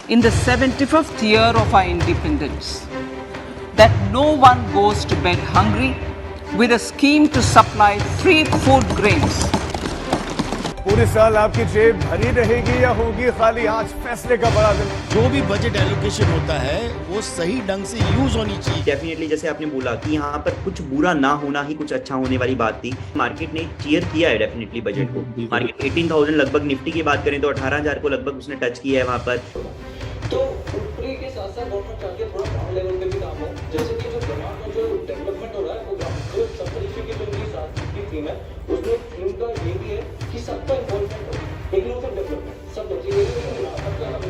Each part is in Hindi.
in the 75th year of our independence, that no one goes to bed hungry, with a scheme to supply free food grains. पूरे साल आपकी जेब भरी रहेगी या होगी खाली, आज फैसले का बड़ा दिन। जो भी बजट एलोकेशन होता है वो सही ढंग से यूज होनी चाहिए। डेफिनेटली जैसे आपने बोला कि यहाँ पर कुछ बुरा ना होना ही कुछ अच्छा होने वाली बात थी। मार्केट ने चीयर किया है डेफिनेटली बजट को। मार्केट 18,000 लगभग, निफ्टी की बात करें तो 18,000 को लगभग उसने टच किया है वहाँ पर। तो ऊपरी के साथ साथ गवर्नमेंट चाहती है थोड़ा ग्राउंड लेवल पे भी काम हो, जैसे कि जो डिमांड में जो डेवलपमेंट हो रहा है वो ग्राउंड जो सब तरीके की जो उनकी साथ की थीम है उसमें थीम का ये भी है कि सबका इन्वॉल्वमेंट हो, इंक्लूसिव डेवलपमेंट सब बच्चे ये सबका अलग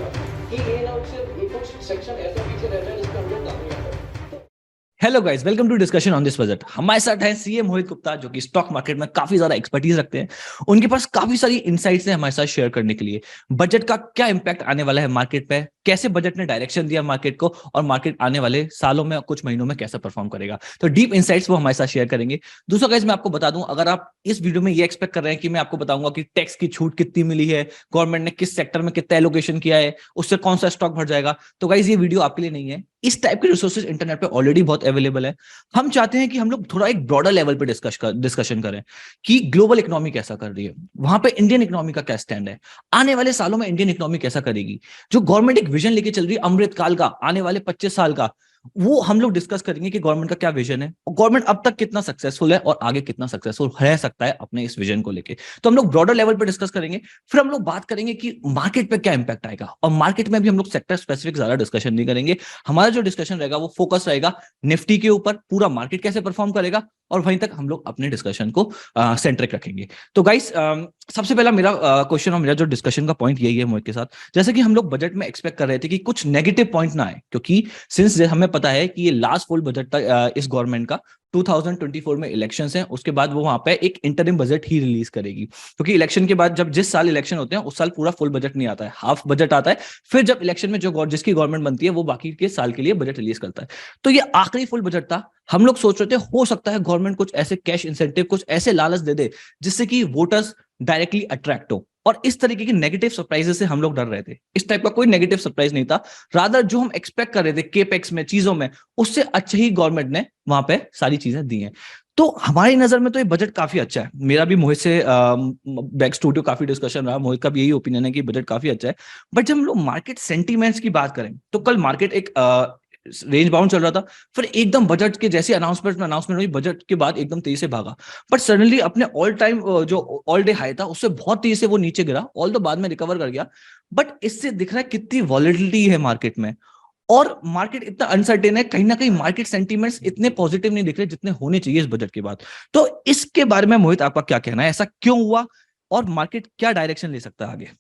कि ये ना सिर्फ कुछ सेक्शन ऐसा पीछे रह जाए जिसका हम लोग काम नहीं आता। Hello guys, welcome to discussion on this budget. हमारे साथ है सीए मोहित गुप्ता, जो कि स्टॉक मार्केट में काफी ज्यादा एक्सपर्टीज रखते हैं। उनके पास काफी सारी इनसाइट्स हैं हमारे साथ शेयर करने के लिए। बजट का क्या इंपैक्ट आने वाला है मार्केट पे, कैसे बजट ने डायरेक्शन दिया मार्केट को, और मार्केट आने वाले सालों में कुछ महीनों में कैसा परफॉर्म करेगा। तो डीप इनसाइट्स वो हमारे साथ शेयर करेंगे। दूसरा गाइस, मैं आपको बता दूं, अगर आप इस वीडियो में ये एक्सपेक्ट कर रहे हैं कि मैं आपको बताऊंगा कि टैक्स की छूट कितनी मिली है, गवर्नमेंट ने किस सेक्टर में कितना एलोकेशन किया है, उससे कौन सा स्टॉक भर जाएगा, तो गाइस ये वीडियो आपके लिए नहीं है। इस टाइप के रिसोर्सेज इंटरनेट पे ऑलरेडी बहुत अवेलेबल है। हम चाहते हैं कि हम लोग थोड़ा एक ब्रॉडर लेवल पे डिस्कशन करें कि ग्लोबल इकोनॉमी कैसा कर रही है, वहां पे इंडियन इकोनॉमी का क्या स्टैंड है, आने वाले सालों में इंडियन इकोनॉमी कैसा करेगी। जो गवर्नमेंट एक विजन लेके चल रही है अमृत काल का, आने वाले 25 साल का, वो हम लोग डिस्कस करेंगे कि गवर्नमेंट का क्या विजन है और गवर्नमेंट अब तक कितना सक्सेसफुल है और आगे कितना सक्सेसफुल रह सकता है अपने इस विजन को लेके। तो हम लोग ब्रॉडर लेवल पे डिस्कस करेंगे। फिर हम लोग बात करेंगे कि मार्केट पे क्या इंपैक्ट आएगा, और मार्केट में भी हम लोग सेक्टर स्पेसिफिक ज्यादा डिस्कशन नहीं करेंगे। हमारा जो डिस्कशन रहेगा वो फोकस रहेगा निफ्टी के ऊपर, पूरा मार्केट कैसे परफॉर्म करेगा, और वहीं तक हम लोग अपने डिस्कशन को सेंट्रिक रखेंगे। तो गाइस, सबसे पहला मेरा क्वेश्चन और मेरा जो डिस्कशन का पॉइंट यही है मोहित के साथ, जैसे कि हम लोग बजट में एक्सपेक्ट कर रहे थे कि कुछ नेगेटिव पॉइंट ना आए, क्योंकि सिंस हमें पता है कि ये लास्ट फुल बजट था इस गवर्नमेंट का। 2024 में इलेक्शंस हैं, उसके बाद वो वहां पे एक इंटरिम बजट ही रिलीज करेगी, क्योंकि इलेक्शन के बाद जब जिस साल इलेक्शन होते हैं उस साल पूरा फुल बजट नहीं आता है, हाफ बजट आता है। फिर जब इलेक्शन में जो जिसकी गवर्नमेंट बनती है वो बाकी के साल के लिए बजट रिलीज करता है। तो ये आखिरी फुल बजट था। हम लोग सोच रहे थे हो सकता है गवर्नमेंट कुछ ऐसे कैश इंसेंटिव, कुछ ऐसे लालच दे दे जिससे कि वोटर्स डायरेक्टली अट्रैक्ट हो, और इस तरीके की नेगेटिव सरप्राइजेस से हम लोग डर रहे थे। इस टाइप का कोई नेगेटिव सरप्राइज नहीं था, रादर जो हम एक्सपेक्ट कर रहे थे केपेक्स में, चीजों में, उससे अच्छे ही गवर्नमेंट ने वहां पे सारी चीजें दी हैं। तो हमारी नजर में तो ये बजट काफी अच्छा है। मेरा भी मोहित से बैक स्टूडियो काफी डिस्कशन रहा, मोहित का भी यही ओपिनियन है कि बजट काफी अच्छा है। बट जब हम लोग मार्केट सेंटीमेंट्स की बात करें तो कल मार्केट एक रेंज बाउंड चल रहा था, फिर एकदम बजट के जैसे अनाउंसमेंट हुई, बजट के बाद एकदम तेजी से भागा। बट सडनली अपने ऑल टाइम जो ऑल डे हाई था उससे बहुत तेजी से वो नीचे गिरा, ऑल तो बाद में रिकवर कर गया। बट इससे दिख रहा है कितनी वॉलेटिलिटी है मार्केट में, और मार्केट इतना अनसर्टेन है। कहीं ना कहीं मार्केट सेंटीमेंट्स इतने पॉजिटिव नहीं दिख रहे जितने होने चाहिए इस बजट के बाद। तो इसके बारे में मोहित आपका क्या कहना है, ऐसा क्यों हुआ और मार्केट क्या डायरेक्शन ले सकता है आगे?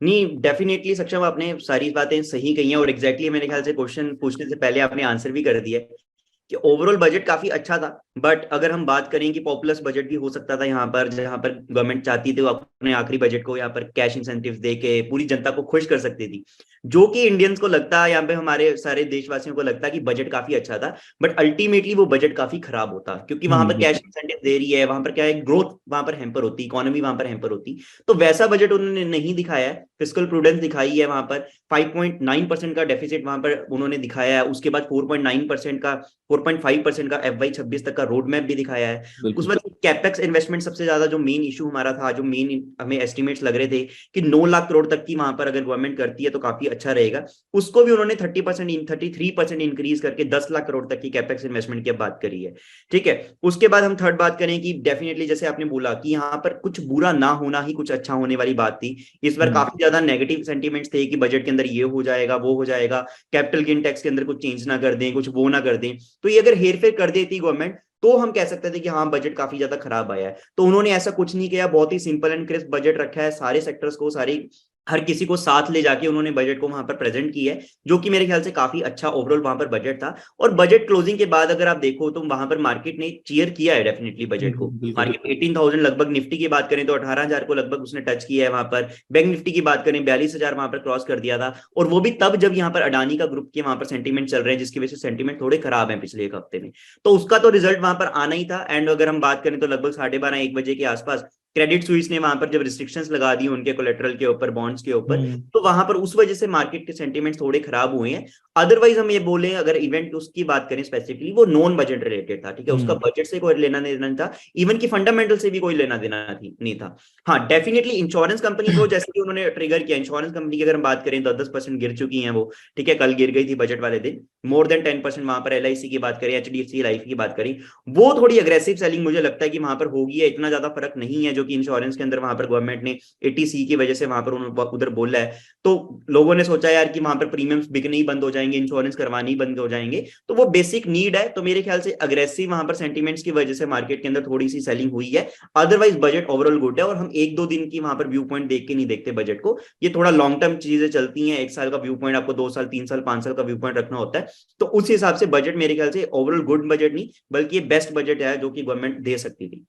नहीं, डेफिनेटली सक्षम, आपने सारी बातें सही कही हैं और एग्जैक्टली मेरे ख्याल से क्वेश्चन पूछने से पहले आपने आंसर भी कर दिया है कि ओवरऑल बजट काफी अच्छा था। बट अगर हम बात करें कि पॉपुलस बजट भी हो सकता था यहाँ पर, जहां पर गवर्नमेंट चाहती थी वो अपने आखिरी बजट को यहाँ पर कैश इंसेंटिव दे के पूरी जनता को खुश कर सकती थी, जो कि इंडियंस को लगता है, यहाँ पे हमारे सारे देशवासियों को लगता है कि बजट काफी अच्छा था। बट अल्टीमेटली वो बजट काफी खराब होता, क्योंकि वहां पर कैश इंसेंटिव दे रही है, वहां पर क्या है, ग्रोथ वहां पर हैम्पर होती, इकोनॉमी वहां पर हैम्पर होती। तो वैसा बजट उन्होंने नहीं दिखाया है। फिस्कल प्रूडेंस दिखाई है वहां पर, 5.9% का डेफिसिट वहां पर उन्होंने दिखाया है। उसके बाद 4.9% का 4.5% का FY 26 तक का रोड मैप भी दिखाया है। उस बाद कैपेक्स इन्वेस्टमेंट सबसे ज्यादा जो मेन इशू हमारा था, जो मेन हमें एस्टिमेट्स लग रहे थे कि 9 लाख करोड़ तक की वहां पर अगर गवर्नमेंट करती है तो काफी अच्छा रहेगा, उसको भी उन्होंने 33% इंक्रीज करके 10 लाख करोड़ तक की कैपेक्स इन्वेस्टमेंट की बात करी है। ठीक है, उसके बाद हम थर्ड बात करें कि डेफिनेटली जैसे आपने बोला कि यहाँ पर कुछ बुरा ना होना ही कुछ अच्छा होने वाली बात थी। इस बार काफी ज्यादा नेगेटिव सेंटीमेंट्स थे कि बजट के अंदर ये हो जाएगा, वो हो जाएगा, कैपिटल गेन टैक्स के अंदर कुछ चेंज ना कर दें, कुछ वो ना कर दें। तो ये अगर हेरफेर कर देती गवर्नमेंट तो हम कह सकते थे कि हाँ बजट काफी ज्यादा खराब आया है। तो उन्होंने ऐसा कुछ नहीं किया, बहुत ही सिंपल एंड क्रिस्प बजट रखा है। सारे सेक्टर्स को, सारी हर किसी को साथ ले जाके उन्होंने बजट को वहां पर प्रेजेंट किया है, जो कि मेरे ख्याल से काफी अच्छा ओवरऑल वहां पर बजट था। और बजट क्लोजिंग के बाद अगर आप देखो तो वहां पर मार्केट ने चीयर किया है डेफिनेटली बजट को। मार्केट 18,000 लगभग, निफ्टी की बात करें तो 18,000 को लगभग उसने टच किया है वहां पर। बैंक निफ्टी की बात करें 42,000 वहां पर क्रॉस कर दिया था, और वो भी तब जब यहाँ पर अडानी का ग्रुप के वहां पर सेंटीमेंट चल रहे हैं, जिसकी वजह से सेंटीमेंट थोड़े खराब है पिछले एक हफ्ते में। तो उसका तो रिजल्ट वहां पर आना ही था। एंड अगर हम बात करें तो लगभग 12:30 1 बजे के आसपास क्रेडिट स्विस ने वहां पर जब रिस्ट्रिक्शंस लगा दी उनके कोलेटरल के ऊपर, बॉन्ड्स के ऊपर, हम्म। तो वहां पर उस वजह से मार्केट के सेंटीमेंट्स थोड़े खराब हुए हैं। अदरवाइज हम ये बोले, अगर इवेंट उसकी बात करें स्पेसिफिकली, वो नॉन बजट रिलेटेड था, ठीक है, उसका बजट से कोई लेना देना नहीं था, इवन की फंडामेंटल से भी कोई लेना देना नहीं था। हाँ डेफिनेटली इंश्योरेंस कंपनी को जैसे कि उन्होंने ट्रिगर किया, इंश्योरेंस कंपनी की अगर हम बात करें तो 10% गिर चुकी हैं वो, ठीक है, कल गिर गई थी बजट वाले दिन, मोर देन 10% वहां पर LIC की बात करें, HDFC लाइफ की बात करें, वो थोड़ी अग्रेसिव सेलिंग मुझे लगता है कि वहां पर होगी है, इतना ज्यादा फर्क नहीं है जो कि इंश्योरेंस के अंदर वहां पर गवर्नमेंट ने 80C की वजह से वहां पर उधर बोला है। तो लोगों ने सोचा यार कि वहां पर प्रीमियम्स बिकने ही बंद हो जाएंगे, इंश्योरेंस करवाने ही बंद हो जाएंगे, तो वो बेसिक नीड है। तो मेरे ख्याल से अग्रेसिव वहां पर सेंटीमेंट्स की वजह से मार्केट के अंदर थोड़ी सी सेलिंग हुई है। अदरवाइज बजट ओवरऑल गुड है, और हम 1-2 दिन की वहां पर व्यू पॉइंट देख के नहीं देखते बजट को, ये थोड़ा लॉन्ग टर्म चीजें चलती हैं। 1 साल का व्यू पॉइंट आपको 2 साल, 3 साल, 5 साल का व्यू पॉइंट रखना होता है। तो उस हिसाब से बजट मेरे ख्याल से ओवरऑल गुड बजट नहीं, बल्कि ये बेस्ट बजट है जो कि गवर्नमेंट दे सकती थी।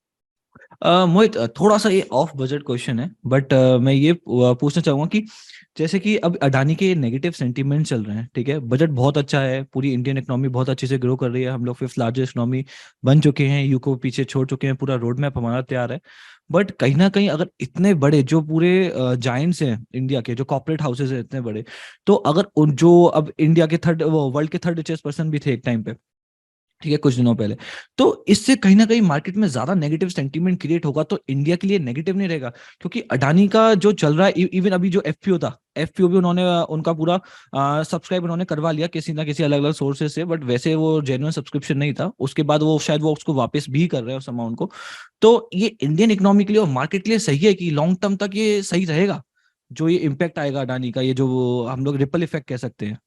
मोहित, थोड़ा सा ये ऑफ बजट क्वेश्चन है, बट मैं ये पूछना चाहूंगा कि जैसे कि अब अडानी के नेगेटिव सेंटीमेंट चल रहे हैं, ठीक है, बजट बहुत अच्छा है, पूरी इंडियन इकोनॉमी बहुत अच्छे से ग्रो कर रही है, हम लोग 5th लार्जेस्ट इकोनॉमी बन चुके हैं, यूके को पीछे छोड़ चुके हैं, पूरा रोड मैप हमारा तैयार है। बट कहीं ना कहीं अगर इतने बड़े जो पूरे जायंट्स हैं इंडिया के, जो कॉर्पोरेट हाउसेज हैं इतने बड़े, तो अगर जो अब इंडिया के वर्ल्ड के 3rd रिचेस्ट पर्सन भी थे एक टाइम पे, ठीक है, कुछ दिनों पहले, तो इससे कहीं ना कहीं मार्केट में ज्यादा नेगेटिव सेंटीमेंट क्रिएट होगा, तो इंडिया के लिए नेगेटिव नहीं रहेगा, क्योंकि अडानी का जो चल रहा है, इवन अभी जो FPO था, FPO भी उन्होंने उनका पूरा सब्सक्राइब उन्होंने करवा लिया किसी ना किसी अलग अलग सोर्सेज से, बट वैसे वो जेन्युइन सब्सक्रिप्शन नहीं था, उसके बाद वो शायद वो उसको वापस भी कर रहे हैं उस अमाउंट को। तो ये इंडियन इकोनॉमी के लिए और मार्केट के लिए सही है कि लॉन्ग टर्म तक ये सही रहेगा, जो ये इम्पैक्ट आएगा अडानी का, ये जो हम लोग रिपल इफेक्ट कह सकते हैं?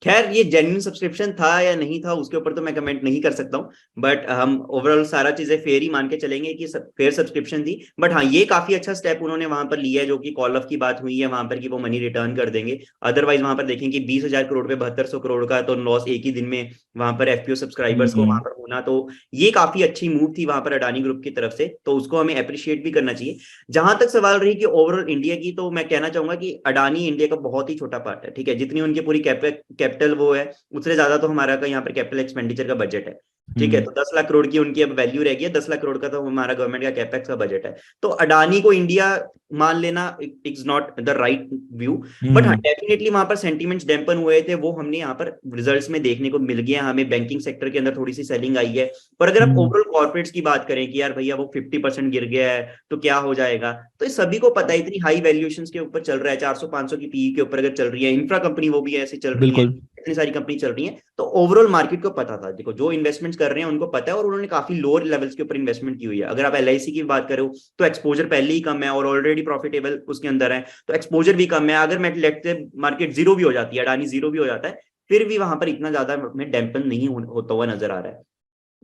खैर ये जेन्युइन सब्सक्रिप्शन था या नहीं था उसके ऊपर तो मैं कमेंट नहीं कर सकता हूँ, बट हम ओवरऑल सारा चीजें फेयर ही मान के चलेंगे कि फेयर सब्सक्रिप्शन थी। बट हाँ, ये काफी अच्छा स्टेप उन्होंने वहां पर लिया है, जो कि कॉल ऑफ की बात हुई है वहां पर कि वो मनी रिटर्न कर देंगे। अदरवाइज वहां पर देखें कि 20,000 करोड़ पे 7200 करोड़ का तो लॉस एक ही दिन में वहां पर FPO सब्सक्राइबर्स को वहां पर होना, तो ये काफी अच्छी मूव थी वहां पर अडानी ग्रुप की तरफ से, तो उसको हमें अप्रिशिएट भी करना चाहिए। जहां तक सवाल रही कि ओवरऑल इंडिया की, तो मैं कहना चाहूंगा कि अडानी इंडिया का बहुत ही छोटा पार्ट है, ठीक है, जितनी उनकी पूरी कैपिटल वो है, उससे ज्यादा तो हमारा का यहाँ पर कैपिटल एक्सपेंडिचर का बजट है, ठीक है। तो 10 लाख करोड़ की उनकी अब वैल्यू रह गई है, 10 लाख करोड़ का तो हमारा गवर्नमेंट का कैपेक्स का बजट है। तो अडानी को इंडिया मान लेना it's not the right view, but हाँ डेफिनेटली वहां पर सेंटीमेंट्स डैम्पन हुए थे, वो हमने यहाँ पर रिजल्ट्स में देखने को मिल गया। हमें बैंकिंग सेक्टर के अंदर थोड़ी सी सेलिंग आई है, पर अगर आप ओवरऑल कॉर्पोरेट्स की बात करें कि यार भैया वो 50% गिर गया है तो क्या हो जाएगा, तो इस सभी को पता है, इतनी हाई वैल्यूएशंस के ऊपर चल रहा है, 400-500 की PE के ऊपर अगर चल रही है, इंफ्रा कंपनी वो भी ऐसी चल रही है, इतनी सारी कंपनी चल रही है, तो ओवरऑल मार्केट को पता था। देखो जो इन्वेस्टमेंट्स कर रहे हैं उनको पता है, और उन्होंने काफी लोअर लेवल्स के ऊपर इन्वेस्टमेंट की हुई है। अगर आप LIC की बात करो तो एक्सपोजर पहले ही कम है और ऑलरेडी प्रॉफिटेबल उसके अंदर है, तो एक्सपोजर भी कम है। अगर मैं लेट्स से मार्केट जीरो भी हो जाती है, अडानी जीरो भी हो जाता है, फिर भी वहां पर इतना ज्यादा में डैम्पन नहीं होता हुआ नजर आ रहा है,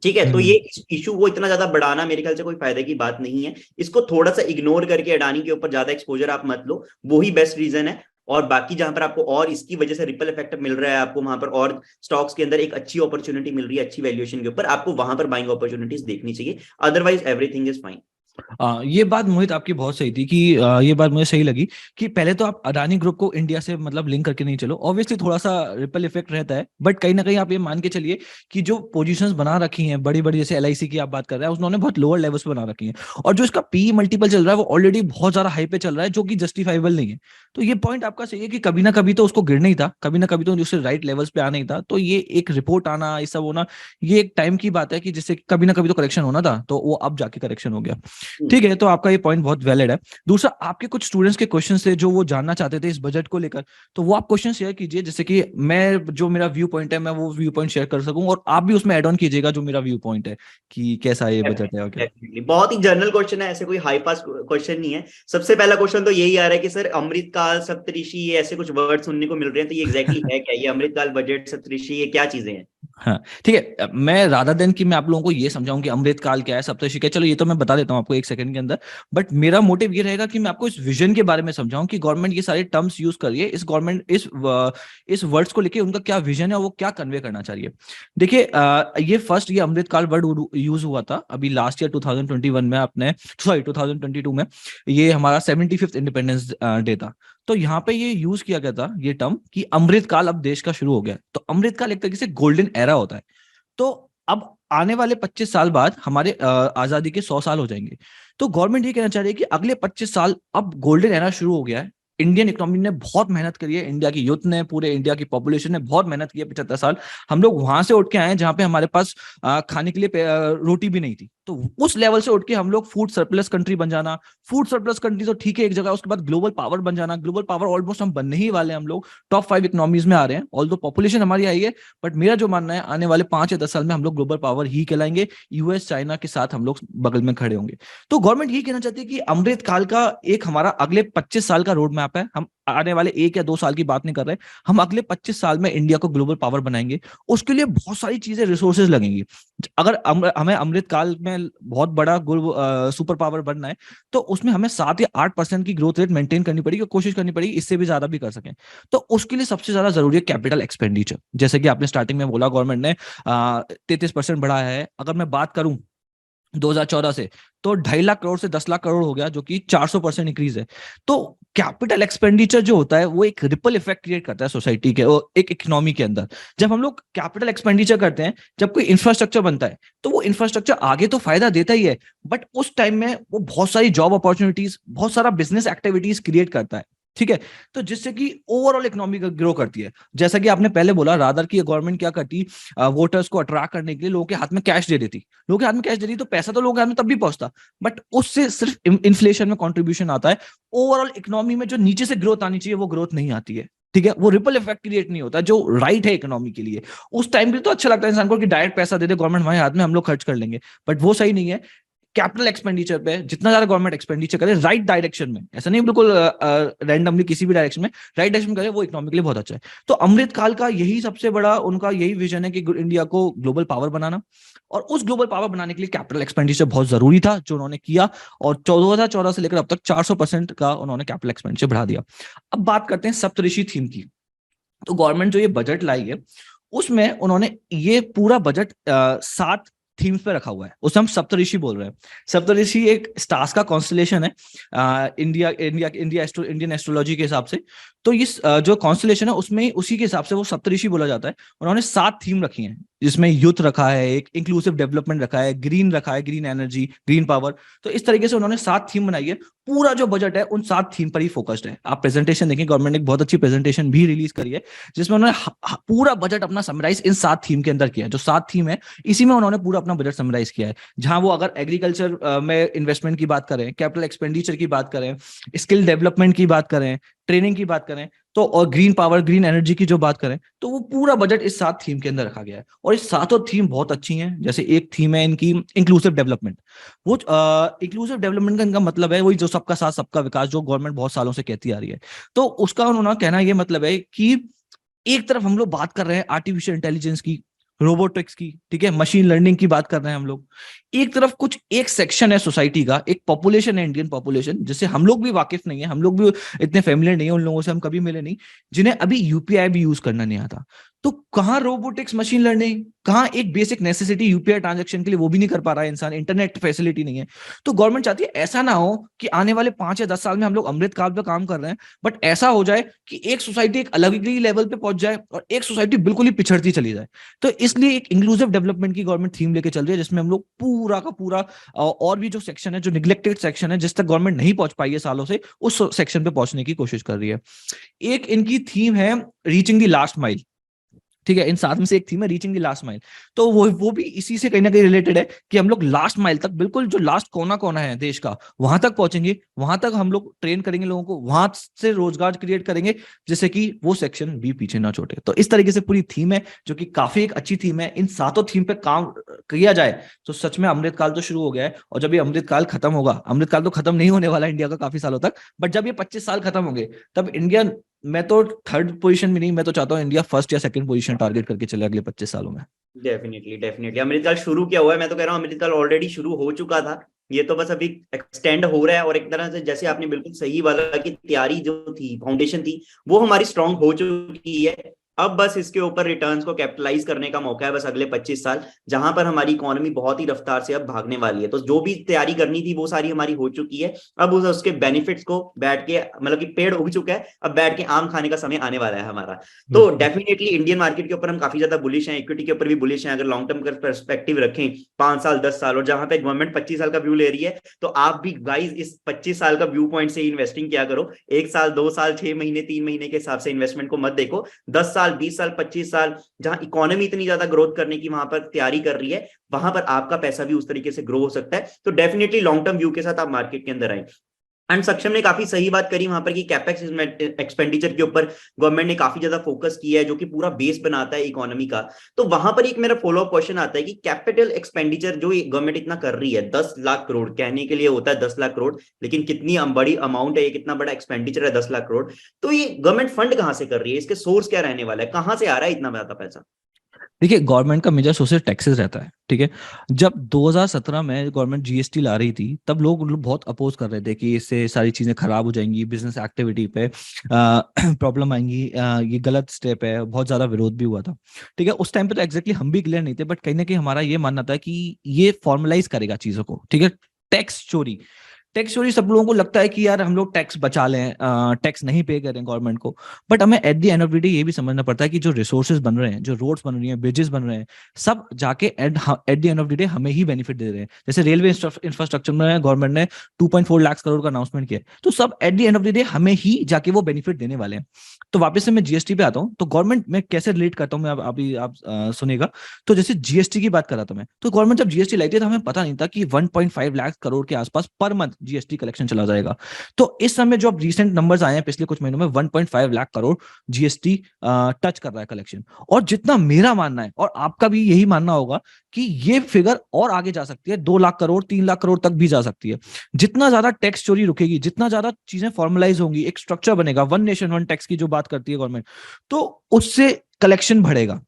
ठीक है। तो ये इशू वो इतना ज्यादा बढ़ाना मेरे ख्याल से कोई फायदे की बात नहीं है। इसको थोड़ा सा इग्नोर करके अडानी के ऊपर ज्यादा एक्सपोजर आप मत लो, वो ही बेस्ट रीजन है। और बाकी जहां पर आपको और इसकी वजह से रिपल इफेक्ट मिल रहा है, आपको वहां पर और स्टॉक्स के अंदर एक अच्छी अपॉर्चुनिटी मिल रही है अच्छी वैल्यूएशन के ऊपर, आपको वहां पर बाइंग अपॉर्चुनिटीज देखनी चाहिए, अदरवाइज एवरीथिंग इज फाइन। ये बात मोहित आपकी बहुत सही थी कि ये बात मुझे सही लगी कि पहले तो आप अडानी ग्रुप को इंडिया से मतलब लिंक करके नहीं चलो, ऑब्वियसली थोड़ा सा रिपल इफेक्ट रहता है, बट कहीं ना कहीं आप ये मान के चलिए कि जो पोजीशंस बना रखी हैं बड़ी बड़ी, जैसे LIC की आप बात कर रहे हैं, उन्होंने बहुत लोअर लेवल्स पे बना रखी हैं, और जो इसका PE मल्टीपल चल रहा है वो ऑलरेडी बहुत ज्यादा हाई पे चल रहा है, जो कि जस्टिफाइबल नहीं है। तो ये पॉइंट आपका सही है कि कभी ना कभी तो उसको गिरना ही था, कभी ना कभी तो उससे राइट लेवल्स पे आना ही था। तो ये एक रिपोर्ट आना, ये सब होना, ये एक टाइम की बात है कि जिससे कभी ना कभी तो करेक्शन होना था, तो वो अब जाके करेक्शन हो गया, ठीक है। तो आपका ये पॉइंट बहुत वैलिड है। दूसरा, आपके कुछ स्टूडेंट्स के क्वेश्चन थे जो वो जानना चाहते थे इस बजट को लेकर, तो वो आप क्वेश्चन शेयर कीजिए, जैसे कि मैं जो मेरा व्यू पॉइंट है मैं वो व्यू पॉइंट शेयर कर सकूं, और आप भी उसमें ऐड ऑन कीजिएगा जो मेरा व्यू पॉइंट है कि कैसा ये बजट है। ओके, बहुत ही जनरल क्वेश्चन है, ऐसे कोई हाई फास्ट क्वेश्चन नहीं है। सबसे पहला क्वेश्चन तो यही आ रहा है कि सर अमृतकाल, सप्तऋषि, ये ऐसे कुछ वर्ड सुनने को मिल रहे हैं, तो ये एग्जैक्टली है क्या? ये अमृतकाल, बजट, सप्तऋषि, ये क्या चीजें हैं? हाँ ठीक है, मैं राधा देन कि मैं आप लोगों को ये समझाऊं कि अमृतकाल क्या है, सप्तऋषि क्या है, चलो ये तो मैं बता देता हूं आपको एक सेकंड के अंदर, बट मेरा मोटिव ये रहेगा कि मैं आपको इस विजन के बारे में समझाऊं कि गवर्नमेंट ये सारे टर्म्स यूज करिए, इस गवर्नमेंट इस वर्ड्स को लेके उनका क्या विजन है और वो क्या कन्वे करना चाहिए। देखिए ये फर्स्ट ये अमृतकाल वर्ड यूज हुआ था अभी लास्ट ईयर 2021 में, अपने 2022 में, ये हमारा 75th इंडिपेंडेंस डे था। तो यहाँ पे ये यूज किया गया था ये टर्म कि अमृतकाल अब देश का शुरू हो गया। तो अमृतकाल एक तरीके से गोल्डन एरा होता है। तो अब आने वाले 25 साल बाद हमारे आजादी के 100 साल हो जाएंगे। तो गवर्नमेंट ये कहना चाह रही है कि अगले 25 साल अब गोल्डन एरा शुरू हो गया है। इंडियन इकोनॉमी ने बहुत मेहनत करी है, इंडिया की यूथ ने, पूरे इंडिया की पॉपुलेशन ने बहुत मेहनत की है 75 साल। हम लोग वहां से उठ के आए हैं जहां पे हमारे पास खाने के लिए रोटी भी नहीं थी। तो उस लेवल से उठ के हम लोग फूड सरप्लस कंट्री बन जाना, फूड सरप्लस कंट्री तो ठीक है एक जगह, उसके बाद ग्लोबल पावर बन जाना, ग्लोबल पावर ऑलमोस्ट हम बनने ही वाले हैं, हम लोग टॉप 5 इकोनॉमीज में आ रहे हैं। ऑल्दो पॉपुलेशन हमारी आई है, बट मेरा जो मानना है आने वाले 5 या 10 साल में हम लोग ग्लोबल पावर ही कहलाएंगे, यूएस चाइना के साथ हम लोग बगल में खड़े होंगे। तो गवर्नमेंट ये कहना चाहती है कि अमृत काल का एक हमारा अगले 25 साल का रोड मैप है। हम आने वाले 1 या 2 साल की बात नहीं कर रहे, हम अगले 25 साल में इंडिया को ग्लोबल पावर बनाएंगे। उसके लिए बहुत सारी चीजें, रिसोर्सेज लगेंगी। अगर हमें अमृत काल में बहुत बड़ा सुपर पावर बनना है तो उसमें हमें 7 या 8% की ग्रोथ रेट मेंटेन करनी पड़ेगी, कोशिश करनी पड़ेगी इससे भी ज्यादा भी कर सकें। तो उसके लिए सबसे ज्यादा जरूरी है कैपिटल एक्सपेंडिचर। जैसे कि आपने स्टार्टिंग में बोला, गवर्नमेंट ने 33% बढ़ाया है। अगर मैं बात करूं 2014 से, तो 2.5 लाख करोड़ से 10 लाख करोड़ हो गया, जो कि 400% इंक्रीज है। तो कैपिटल एक्सपेंडिचर जो होता है वो एक रिपल इफेक्ट क्रिएट करता है सोसाइटी के, एक इकोनॉमी के अंदर। जब हम लोग कैपिटल एक्सपेंडिचर करते हैं, जब कोई इंफ्रास्ट्रक्चर बनता है, तो वो इंफ्रास्ट्रक्चर आगे तो फायदा देता ही है, बट उस टाइम में वो बहुत सारी जॉब अपॉर्चुनिटीज, बहुत सारा बिजनेस एक्टिविटीज क्रिएट करता है, ठीक है। तो जिससे कि ओवरऑल इकोनॉमी ग्रो करती है। जैसा कि आपने पहले बोला, रादर की गवर्नमेंट क्या करती, वोटर्स को अट्रैक्ट करने के लिए लोगों के हाथ में कैश दे देती, लोगों के हाथ में कैश दे देती, तो पैसा तो लोगों के हाथ में तब भी पहुंचता, बट उससे सिर्फ इन्फ्लेशन में कंट्रीब्यूशन आता है। ओवरऑल इकोनॉमी में जो नीचे से ग्रोथ आनी चाहिए वो ग्रोथ नहीं आती है, ठीक है। वो रिपल इफेक्ट क्रिएट नहीं होता जो राइट है इकोनॉमी के लिए। उस टाइम पे तो अच्छा लगता है इंसान को कि डायरेक्ट पैसा दे दे गवर्नमेंट हमारे हाथ में, हम लोग खर्च कर लेंगे, बट वो सही नहीं है। कैपिटल एक्सपेंडिचर पे जितना ज्यादा गवर्नमेंट एक्सपेंडिचर करे राइट डायरेक्शन में, ऐसा नहीं बिल्कुल रैंडमली किसी भी डायरेक्शन में, राइट डायरेक्शन में करे, वो इकोनॉमी के लिए बहुत अच्छा है। तो अमृत काल का यही सबसे बड़ा उनका यही विजन है कि इंडिया को ग्लोबल पावर बनाना, और उस ग्लोबल पावर बनाने के लिए कैपिटल एक्सपेंडिचर बहुत जरूरी था, जो उन्होंने किया। और 2014 से लेकर अब तक 400% का उन्होंने कैपिटल एक्सपेंडिचर बढ़ा दिया। अब बात करते हैं सप्तऋषि थीम की। तो गवर्नमेंट जो ये बजट लाई है, उसमें उन्होंने ये पूरा बजट 7 थीम्स पे रखा हुआ है। उसमें हम सप्तऋषि बोल रहे हैं। सप्तऋषि एक स्टार्स का कॉन्स्टलेशन है इंडियन एस्ट्रोलॉजी के हिसाब से। तो इस जो कॉन्स्टलेशन है उसमें उसी के हिसाब से वो सप्तऋषि बोला जाता है। उन्होंने 7 थीम रखी हैं, जिसमें यूथ रखा है, एक इंक्लूसिव डेवलपमेंट रखा है, ग्रीन रखा है, ग्रीन एनर्जी, ग्रीन पावर। तो इस तरीके से उन्होंने 7 थीम बनाई है। पूरा जो बजट है उन 7 थीम पर ही फोकस्ड है। आप प्रेजेंटेशन देखें, गवर्नमेंट ने एक बहुत अच्छी प्रेजेंटेशन भी रिलीज करी है, जिसमें उन्होंने पूरा बजट अपना समराइज इन 7 थीम के अंदर किया है। जो 7 थीम है, इसी में उन्होंने पूरा अपना बजट समराइज किया है। जहां वो अगर एग्रीकल्चर में इन्वेस्टमेंट की बात करें, कैपिटल एक्सपेंडिचर की बात करें, स्किल डेवलपमेंट की बात करें, ट्रेनिंग की बात करें, तो और ग्रीन पावर, ग्रीन एनर्जी की जो बात करें, तो वो पूरा बजट इस 7 थीम के अंदर रखा गया है। और इस 7 थीम बहुत अच्छी हैं। जैसे एक थीम है इनकी इंक्लूसिव डेवलपमेंट। वो इंक्लूसिव डेवलपमेंट का इनका मतलब है वही जो सबका साथ सबका विकास, जो गवर्नमेंट बहुत सालों से कहती आ रही है। तो उसका उन्होंने कहना ये मतलब है कि एक तरफ हम लोग बात कर रहे हैं आर्टिफिशियल इंटेलिजेंस की, रोबोटिक्स की, ठीक है, मशीन लर्निंग की बात कर रहे हैं हम लोग। एक तरफ कुछ एक सेक्शन है सोसाइटी का, एक पॉपुलेशन है, इंडियन पॉपुलेशन, जिससे हम लोग भी वाकिफ नहीं है, हम लोग भी इतने फेमिलियर नहीं है, उन लोगों से हम कभी मिले नहीं, जिन्हें अभी यूपीआई भी यूज करना नहीं आता। तो कहाँ रोबोटिक्स, मशीन लर्निंग, कहाँ एक बेसिक नेसेसिटी यूपीआई ट्रांजैक्शन के लिए वो भी नहीं कर पा रहा है इंसान, इंटरनेट फैसिलिटी नहीं है। तो गवर्नमेंट चाहती है ऐसा ना हो कि आने वाले 5 या 10 साल में हम लोग अमृत काल पे काम कर रहे हैं, बट ऐसा हो जाए कि एक सोसाइटी एक अलग ही लेवल पे पहुंच जाए और एक सोसाइटी बिल्कुल ही पिछड़ती चली जाए। तो इसलिए एक इंक्लूसिव डेवलपमेंट की गवर्नमेंट थीम लेके चल रही है, जिसमें हम लोग पूरा का पूरा और भी जो सेक्शन है, जो निग्लेक्टेड सेक्शन है, जिस तक गवर्नमेंट नहीं पहुंच पाई है सालों से, उस सेक्शन पे पहुंचने की कोशिश कर रही है। एक इनकी थीम है रीचिंग द लास्ट माइल, ठीक है। इन 7 में से एक थीम है रीचिंग द लास्ट माइल। तो वो भी इसी से कहीं ना कहीं रिलेटेड है कि हम लोग लास्ट माइल तक, बिल्कुल जो लास्ट कोना कोना है देश का, वहां तक पहुंचेंगे, वहां तक हम लोग ट्रेन करेंगे लोगों को, वहां से रोजगार क्रिएट करेंगे, जिससे कि वो सेक्शन भी पीछे ना छोटे। तो इस तरीके से पूरी थीम है, जो कि काफी एक अच्छी थीम है। इन 7 थीम पे काम किया जाए तो सच में अमृत काल तो शुरू हो गया है। और जब ये अमृत काल खत्म होगा, अमृत काल तो खत्म नहीं होने वाला इंडिया का काफी सालों तक, बट जब ये 25 साल खत्म होंगे, तब इंडिया, मैं तो 3rd पोजीशन में नहीं, मैं तो चाहता हूँ इंडिया 1st या 2nd पोजीशन टारगेट करके चले अगले 25 सालों में। डेफिनेटली अमृत काल शुरू क्या हुआ है, मैं तो कह रहा हूँ अमृत काल ऑलरेडी शुरू हो चुका था, ये तो बस अभी एक्सटेंड हो रहा है। और एक तरह से जैसे आपने बिल्कुल सही वाला कि तैयारी जो थी, फाउंडेशन थी, वो हमारी स्ट्रांग हो चुकी है। अब बस इसके ऊपर रिटर्न्स को कैपिटलाइज करने का मौका है, बस अगले 25 साल, जहां पर हमारी इकोनॉमी बहुत ही रफ्तार से अब भागने वाली है। तो जो भी तैयारी करनी थी वो सारी हमारी हो चुकी है। अब उसके बेनिफिट्स को बैठ के, मतलब कि पेड़ उग चुका है, अब बैठ के आम खाने का समय आने वाला है हमारा। तो डेफिनेटली इंडियन मार्केट के ऊपर हम काफी ज्यादा बुलिश हैं, इक्विटी के ऊपर भी बुलिश हैं। अगर लॉन्ग टर्म का पर्सपेक्टिव रखें 5 साल 10 साल, और जहां पे गवर्नमेंट 25 साल का व्यू ले रही है, तो आप भी गाइस इस 25 साल का व्यू पॉइंट से इन्वेस्टिंग किया करो। 1 साल 2 साल 6 महीने 3 महीने के हिसाब से इन्वेस्टमेंट को मत देखो। 10 साल 20 साल 25 साल, जहां इकोनॉमी इतनी ज्यादा ग्रोथ करने की वहां पर तैयारी कर रही है, वहां पर आपका पैसा भी उस तरीके से ग्रो हो सकता है। तो डेफिनेटली लॉन्ग टर्म व्यू के साथ आप मार्केट के अंदर आए। एंड सक्षम ने काफी सही बात करी वहां पर कि कैपेक्स एक्सपेंडिचर के ऊपर गवर्नमेंट ने काफी ज्यादा फोकस किया है, जो कि पूरा बेस बनाता है इकोनॉमी का। तो वहां पर एक मेरा फॉलो अप क्वेश्चन आता है कि कैपिटल एक्सपेंडिचर जो गवर्नमेंट इतना कर रही है, 10 लाख करोड़, कहने के लिए होता है 10 लाख करोड़, लेकिन कितनी बड़ी अमाउंट है, कितना बड़ा एक्सपेंडिचर है 10 लाख करोड़। तो ये गवर्नमेंट फंड कहां से कर रही है, इसके सोर्स क्या रहने वाला है, कहां से आ रहा है इतना ज्यादा पैसा? देखिए, गवर्नमेंट का मेजर सोर्स टैक्सेस रहता है, ठीक है। जब 2017 में गवर्नमेंट जीएसटी ला रही थी, तब लोग बहुत अपोज कर रहे थे कि इससे सारी चीजें खराब हो जाएंगी, बिजनेस एक्टिविटी पे प्रॉब्लम आएंगी, ये गलत स्टेप है, बहुत ज्यादा विरोध भी हुआ था, ठीक है। उस टाइम पे तो एग्जैक्टली हम भी क्लियर नहीं थे, बट कहीं ना कहीं हमारा ये मानना था कि ये फॉर्मलाइज करेगा चीजों को, ठीक है। टैक्स चोरी सब लोगों को लगता है कि यार हम लोग टैक्स बचा लें, टैक्स नहीं पे करें गवर्नमेंट को, बट हमें eight the end of the day ये भी समझना पड़ता है कि जो रिसोर्सेज बन रहे हैं, जो रोड्स बन रही हैं, ब्रिजेस बन रहे हैं, सब जाके eight the end of the day हमें ही बेनिफिट दे रहे हैं। जैसे रेलवे इंफ्रास्ट्रक्चर में गवर्नमेंट ने 2.4 लाख करोड़ का अनाउंसमेंट किया, तो सब eight the end of the day हमें ही जाके वो बेनिफिट देने वाले हैं। तो वापस से मैं जीएसटी पे आता हूँ, तो गवर्नमेंट में कैसे रिलेट करता हूँ मैं, अभी आप सुनेगा। तो जैसे जीएसटी की बात कर रहा था मैं, तो गवर्नमेंट जब जीएसटी लाई थी तो हमें पता नहीं था कि 1.5 लाख करोड़ के आसपास पर मंथ जीएसटी कलेक्शन चला जाएगा। तो इस समय जो अब रिसेंट नंबर्स आए हैं पिछले कुछ महीनों में, 1.5 लाख करोड़ जीएसटी टच कर रहा है कलेक्शन। और जितना मेरा मानना है, और आपका भी यही मानना होगा, कि ये फिगर और आगे जा सकती है, 2 लाख करोड़ 3 लाख करोड़ तक भी जा सकती है। जितना ज्यादा टैक्स चोरी रुकेगी, जितना ज्यादा चीजें फॉर्मलाइज होंगी, एक स्ट्रक्चर बनेगा, वन नेशन वन टैक्स की जो बात करती है गवर्नमेंट, तो उससे कलेक्शन बढ़ेगा,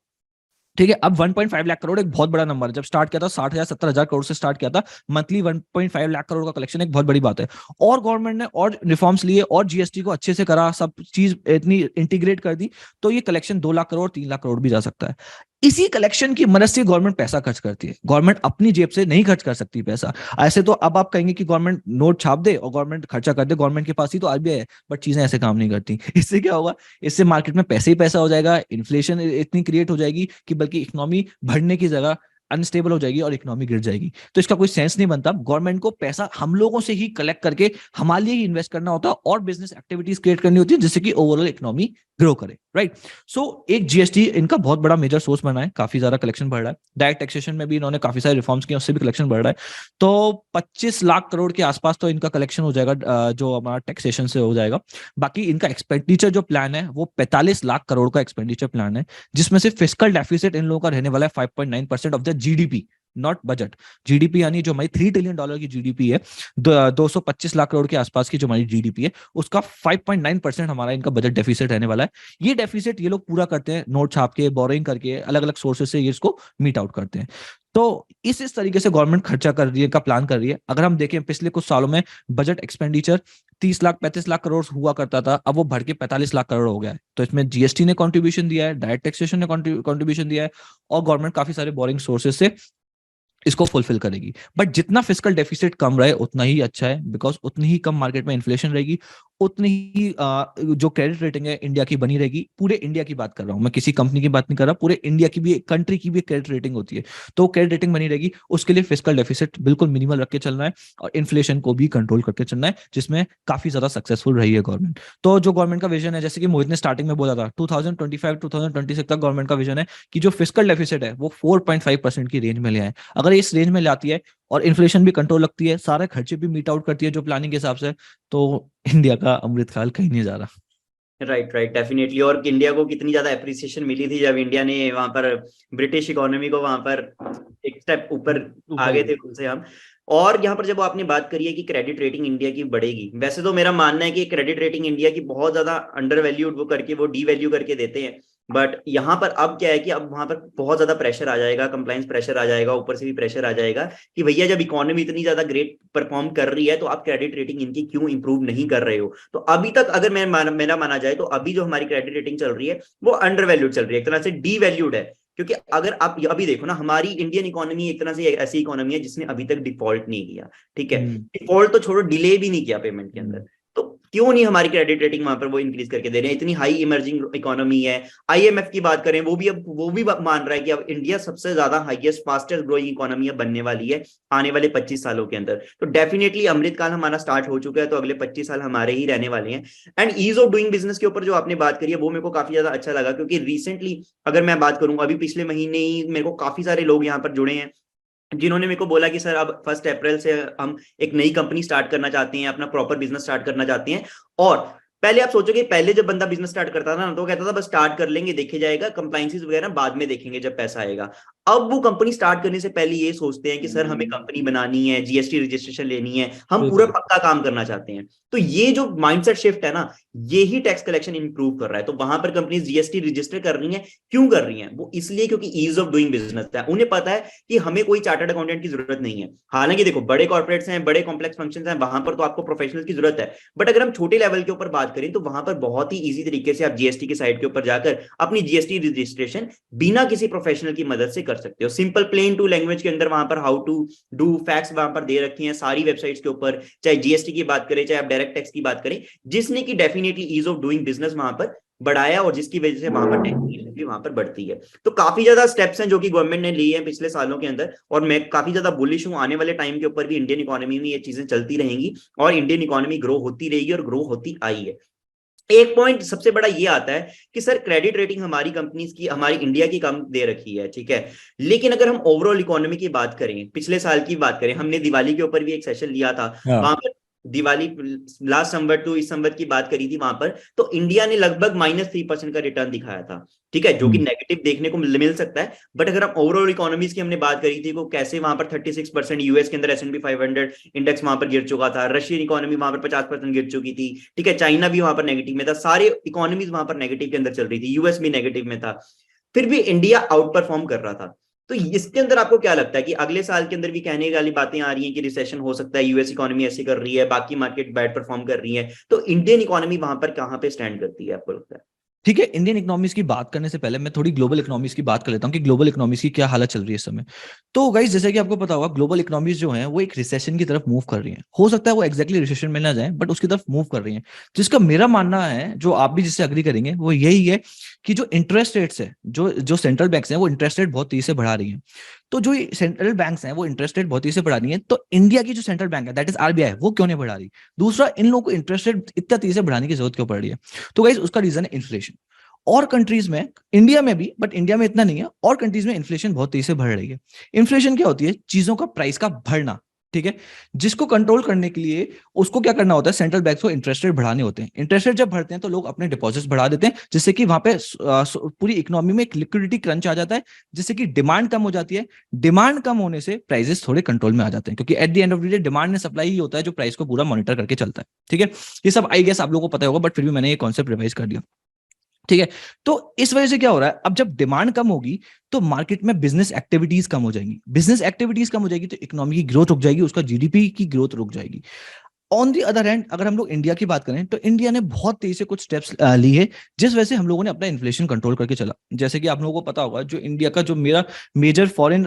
ठीक है। अब 1.5 लाख करोड़ एक बहुत बड़ा नंबर है। जब स्टार्ट किया था 60,000 70,000 करोड़ से स्टार्ट किया था, मंथली 1.5 लाख करोड़ का कलेक्शन एक बहुत बड़ी बात है। और गवर्नमेंट ने और रिफॉर्म्स लिए और जीएसटी को अच्छे से करा, सब चीज इतनी इंटीग्रेट कर दी, तो ये कलेक्शन 2 लाख करोड़ 3 लाख करोड़ भी जा सकता है। इसी कलेक्शन की मदद से गवर्नमेंट पैसा खर्च करती है। गवर्नमेंट अपनी जेब से नहीं खर्च कर सकती पैसा। ऐसे तो अब आप कहेंगे कि गवर्नमेंट नोट छाप दे और गवर्नमेंट खर्चा कर दे, गवर्नमेंट के पास ही तो आरबीआई है, बट चीजें ऐसे काम नहीं करती। इससे क्या होगा, इससे मार्केट में पैसे ही पैसा हो जाएगा, इन्फ्लेशन इतनी क्रिएट हो जाएगी कि बल्कि इकोनॉमी बढ़ने की जगह अनस्टेबल हो जाएगी और इकोनॉमी गिर जाएगी। तो इसका कोई सेंस नहीं बनता। गवर्नमेंट को पैसा हम लोगों से ही कलेक्ट करके हमारे लिए ही इन्वेस्ट करना होता है और बिजनेस एक्टिविटीज क्रिएट करनी होती है, जिससे कि ओवरऑल इकोनॉमी ग्रो करे, राइट। सो एक जीएसटी इनका बहुत बड़ा मेजर सोर्स बना है, काफी ज्यादा कलेक्शन बढ़ रहा है। डायरेक्ट टैक्सेशन में भी इन्होंने काफी सारे रिफॉर्म्स किए, उससे भी कलेक्शन बढ़ रहा है। तो 25 लाख करोड़ के आसपास तो इनका कलेक्शन हो जाएगा, जो हमारा टैक्सेशन से हो जाएगा। बाकी इनका एक्सपेंडिचर जो प्लान है वो 45 लाख करोड़ का एक्सपेंडिचर प्लान है, जिसमें से फिस्कल डेफिसिट इन लोगों का रहने वाला है 5.9% of the GDP, not budget. GDP यानी जो हमारी $3 ट्रिलियन की जीडीपी है, 225 लाख करोड़ के आसपास की जो हमारी जीडीपी है, उसका 5.9% हमारा इनका बजट डेफिसिट रहने वाला है। ये डेफिसिट ये लोग पूरा करते हैं नोट छाप के, बोरिंग करके, अलग अलग सोर्सेज से ये इसको मीट आउट करते हैं। तो इस तरीके से गवर्नमेंट खर्चा कर रही है, का प्लान कर रही है। अगर हम देखें पिछले कुछ सालों में बजट एक्सपेंडिचर 30 लाख 35 लाख करोड़ हुआ करता था, अब वो बढ़ के 45 लाख करोड़ हो गया है। तो इसमें जीएसटी ने कंट्रीब्यूशन दिया है, डायरेक्ट टैक्सेशन ने कंट्रीब्यूशन दिया है, और गवर्नमेंट काफी सारे बोरिंग सोर्सेज से इसको फुलफिल करेगी। बट जितना फिस्कल डेफिसिट कम रहे उतना ही अच्छा है, बिकॉज उतनी ही कम मार्केट में इन्फ्लेशन रहेगी, उतनी ही जो क्रेडिट रेटिंग है इंडिया की बनी रहेगी। पूरे इंडिया की बात कर रहा हूं मैं, किसी कंपनी की बात नहीं कर रहा, पूरे इंडिया की भी, कंट्री की भी क्रेडिट रेटिंग होती है, तो क्रेडिट रेटिंग बनी रहेगी। उसके लिए फिस्कल डेफिसिट बिल्कुल मिनिमल रख के चलना है और इन्फ्लेशन को भी कंट्रोल करके चलना है, जिसमें काफी ज्यादा सक्सेसफुल रही है गवर्नमेंट। तो जो गवर्नमेंट का विजन है, जैसे कि मोहित ने स्टार्टिंग में बोला था, 2025-2026 तक गवर्नमेंट का विजन है कि जो फिस्कल डेफिसिट है वो 4.5% की रेंज में ले आए। अगर इस रेंज में लाती है और इन्फ्लेशन भी कंट्रोल रखती है, सारे खर्चे भी मीट आउट करती है जो प्लानिंग के हिसाब से, तो इंडिया का अमृतकाल कहीं नहीं जा रहा। Right definitely. और इंडिया को कितनी ज्यादा एप्रिसिएशन मिली थी जब इंडिया ने वहां पर ब्रिटिश इकोनॉमी को वहां पर एक स्टेप ऊपर आगे थे उनसे हम। और यहाँ पर जब आपने बात करी है कि क्रेडिट रेटिंग इंडिया की बढ़ेगी, वैसे तो मेरा मानना है कि क्रेडिट रेटिंग इंडिया की बहुत ज्यादा अंडर वैल्यूड वो करके, वो डी वैल्यू करके देते हैं। बट यहाँ पर अब क्या है कि अब वहां पर बहुत ज्यादा प्रेशर आ जाएगा, कंप्लायंस प्रेशर आ जाएगा, ऊपर से भी प्रेशर आ जाएगा कि भैया जब इकोनॉमी इतनी ज्यादा ग्रेट परफॉर्म कर रही है तो आप क्रेडिट रेटिंग इनकी क्यों इंप्रूव नहीं कर रहे हो। तो अभी तक अगर मेरा माना जाए तो अभी जो हमारी क्रेडिट रेटिंग चल रही है वो अंडर वैल्यूड चल रही है, एक तरह से डी वैल्यूड है। क्योंकि अगर आप अभी देखो ना, हमारी इंडियन इकोनॉमी एक तरह से ऐसी इकोनॉमी है जिसने अभी तक डिफॉल्ट नहीं किया, ठीक है, डिफॉल्ट तो छोड़ो, डिले भी नहीं किया पेमेंट के अंदर। तो क्यों नहीं हमारी क्रेडिट रेटिंग वहां पर वो इंक्रीज करके दे रहे हैं, इतनी हाई इमर्जिंग इकोनॉमी है। आईएमएफ की बात करें, वो भी मान रहा है कि अब इंडिया सबसे ज्यादा हाईएस्ट फास्टेस्ट ग्रोइंग इकोनॉमी बनने वाली है आने वाले 25 सालों के अंदर। तो डेफिनेटली अमृतकाल हमारा स्टार्ट हो चुका है, तो अगले 25 साल हमारे ही रहने वाले हैं। And ease of doing business के ऊपर जो आपने बात करी है वो मेरे को काफी ज्यादा अच्छा लगा, क्योंकि रिसेंटली अगर मैं बात करूं, अभी पिछले महीने ही मेरे को काफी सारे लोग यहाँ पर जुड़े हैं जिन्होंने मेरे को बोला कि सर अब 1 अप्रैल से हम एक नई कंपनी स्टार्ट करना चाहते हैं, अपना प्रॉपर बिजनेस स्टार्ट करना चाहते हैं। और पहले आप सोचोगे, पहले जब बंदा बिजनेस स्टार्ट करता था ना तो कहता था बस स्टार्ट कर लेंगे, देखे जाएगा, कंप्लायंसेस वगैरह बाद में देखेंगे जब पैसा आएगा। अब वो कंपनी स्टार्ट करने से पहले ये सोचते हैं कि सर हमें कंपनी बनानी है, जीएसटी रजिस्ट्रेशन लेनी है, हम पूरा पक्का काम करना चाहते हैं। तो ये जो माइंडसेट शिफ्ट है ना, ये ही टैक्स कलेक्शन इंप्रूव कर रहा है। तो वहां पर कंपनीज जीएसटी रजिस्टर कर रही हैं, क्यों कर रही हैं? वो इसलिए क्योंकि ईज ऑफ डूइंग बिजनेस है, उन्हें पता है कि हमें कोई चार्टर्ड अकाउंटेंट की जरूरत नहीं है। हालांकि देखो, बड़े कॉर्पोरेट्स हैं, बड़े कॉम्प्लेक्स फंक्शंस हैं, वहां पर तो आपको प्रोफेशनल की जरूरत है। बट अगर हम छोटे लेवल के ऊपर बात करें तो वहां पर बहुत ही इजी तरीके से आप जीएसटी के साइट के ऊपर जाकर अपनी जीएसटी रजिस्ट्रेशन बिना किसी प्रोफेशनल की मदद से कर सकते हो। सिंपल प्लेन टू लैंग्वेज के अंदर वहां पर हाउ टू डू फैक्ट्स वहां पर दे रखी हैं सारी वेबसाइट्स के ऊपर, चाहे जीएसटी की बात करें, चाहे आप डायरेक्ट टैक्स की बात करें, जिसने की definitely ease of doing business वहां पर बढ़ाया और जिसकी वजह से वहां पर टेक्निकल भी वहां पर बढ़ती है। तो काफी ज्यादा स्टेप्स हैं जो कि गवर्नमेंट ने लिए हैं पिछले सालों के अंदर, और मैं काफी ज्यादा बुलिश हूं आने वाले टाइम के ऊपर भी इंडियन इकोनॉमी में ये चीजें चलती रहेंगी और इंडियन इकोनॉमी ग्रो होती रहेगी और ग्रो होती आई है। एक पॉइंट सबसे बड़ा ये आता है कि सर क्रेडिट रेटिंग हमारी कंपनीज की, हमारी इंडिया की कम दे रखी है, ठीक है, लेकिन अगर हम ओवरऑल इकोनॉमी की बात करें, पिछले साल की बात करें, हमने दिवाली के ऊपर भी एक सेशन लिया था, वहां पर दिवाली लास्ट संवत टू इस संवत की बात करी थी वहां पर, तो इंडिया ने लगभग -3% का रिटर्न दिखाया था, ठीक है, जो कि नेगेटिव देखने को मिल सकता है। बट अगर हम ओवरऑल इकोनॉमीज की हमने बात करी थी, वो कैसे वहां पर 36%, यूएस के अंदर S&P 500 इंडेक्स वहां पर गिर चुका था, रशियन इकोनॉमी वहां पर 50% गिर चुकी थी, ठीक है, चाइना भी वहां पर नेगेटिव में था, सारे इकोनॉमीज वहां पर नेगेटिव के अंदर चल रही थी, यूएस भी नेगेटिव में था, फिर भी इंडिया आउट परफॉर्म कर रहा था। तो इसके अंदर आपको क्या लगता है कि अगले साल के अंदर भी कहने वाली बातें आ रही हैं कि रिसेशन हो सकता है, यूएस इकोनॉमी ऐसी कर रही है, बाकी मार्केट बैड परफॉर्म कर रही है, तो इंडियन इकोनॉमी वहां पर कहां पे स्टैंड करती है आपको लगता है? ठीक है, इंडियन इकोनॉमीज की बात करने से पहले मैं थोड़ी ग्लोबल इकोनॉमीज की बात कर लेता हूं कि ग्लोबल इकोनॉमीज की क्या हालत चल रही है इस समय। तो गाइस, जैसे कि आपको पता होगा, ग्लोबल इकोनॉमीज जो हैं वो एक रिसेशन की तरफ मूव कर रही हैं। हो सकता है वो एग्जैक्टली रिसेशन में ना जाए, बट उसकी तरफ मूव कर रही हैं। जिसका मेरा मानना है, जो आप भी जिससे अग्री करेंगे, वो यही है कि जो इंटरेस्ट रेट्स है, जो सेंट्रल बैंक्स हैं वो इंटरेस्ट रेट बहुत तेजी से बढ़ा रही हैं। तो जो सेंट्रल बैंक्स हैं वो इंटरेस्ट रेट बहुत तेजी से बढ़ा रही हैं, तो इंडिया की जो सेंट्रल बैंक है, दैट इज आरबीआई, वो क्यों नहीं बढ़ा रही? दूसरा, इन लोगों को इंटरेस्ट रेट इतना तेजी से बढ़ाने की जरूरत क्यों पड़ रही है? तो गाइस, उसका रीजन है इन्फ्लेशन। और कंट्रीज में, इंडिया में भी, बट इंडिया में इतना नहीं है, और कंट्रीज में इन्फ्लेशन बहुत तेजी से बढ़ रही है। इन्फ्लेशन क्या होती है? चीजों का प्राइस का बढ़ना, ठीक है, जिसको कंट्रोल करने के लिए उसको क्या करना होता है? सेंट्रल बैंक को इंटरेस्ट रेट बढ़ाने होते हैं। इंटरेस्ट रेट जब बढ़ते हैं तो लोग अपने डिपॉजिट्स बढ़ा देते हैं, जिससे कि वहां पे पूरी इकोनॉमी में एक लिक्विडिटी क्रंच आ जाता है, जिससे कि डिमांड कम हो जाती है। डिमांड कम होने से प्राइसेस थोड़े कंट्रोल में आ जाते हैं, क्योंकि at the end of the day demand and supply ही होता है जो प्राइस को पूरा मॉनिटर करके चलता है, ठीक है। ये सब आई गेस आप लोगों को पता होगा, बट फिर भी मैंने ये कॉन्सेप्ट रिवाइज कर दिया, ठीक है। तो इस वजह से क्या हो रहा है, अब जब डिमांड कम होगी तो मार्केट में बिजनेस एक्टिविटीज कम हो जाएंगी। बिजनेस एक्टिविटीज कम हो जाएगी तो इकोनॉमी की ग्रोथ रुक जाएगी, उसका जीडीपी की ग्रोथ रुक जाएगी। ऑन दी अदर हैंड, अगर हम लोग इंडिया की बात करें तो इंडिया ने बहुत तेजी से कुछ स्टेप्स ली है, जिस वजह से हम लोगों ने अपना इन्फ्लेशन कंट्रोल करके चला। जैसे कि आप लोगों को पता होगा, जो इंडिया का जो मेरा मेजर फॉरेन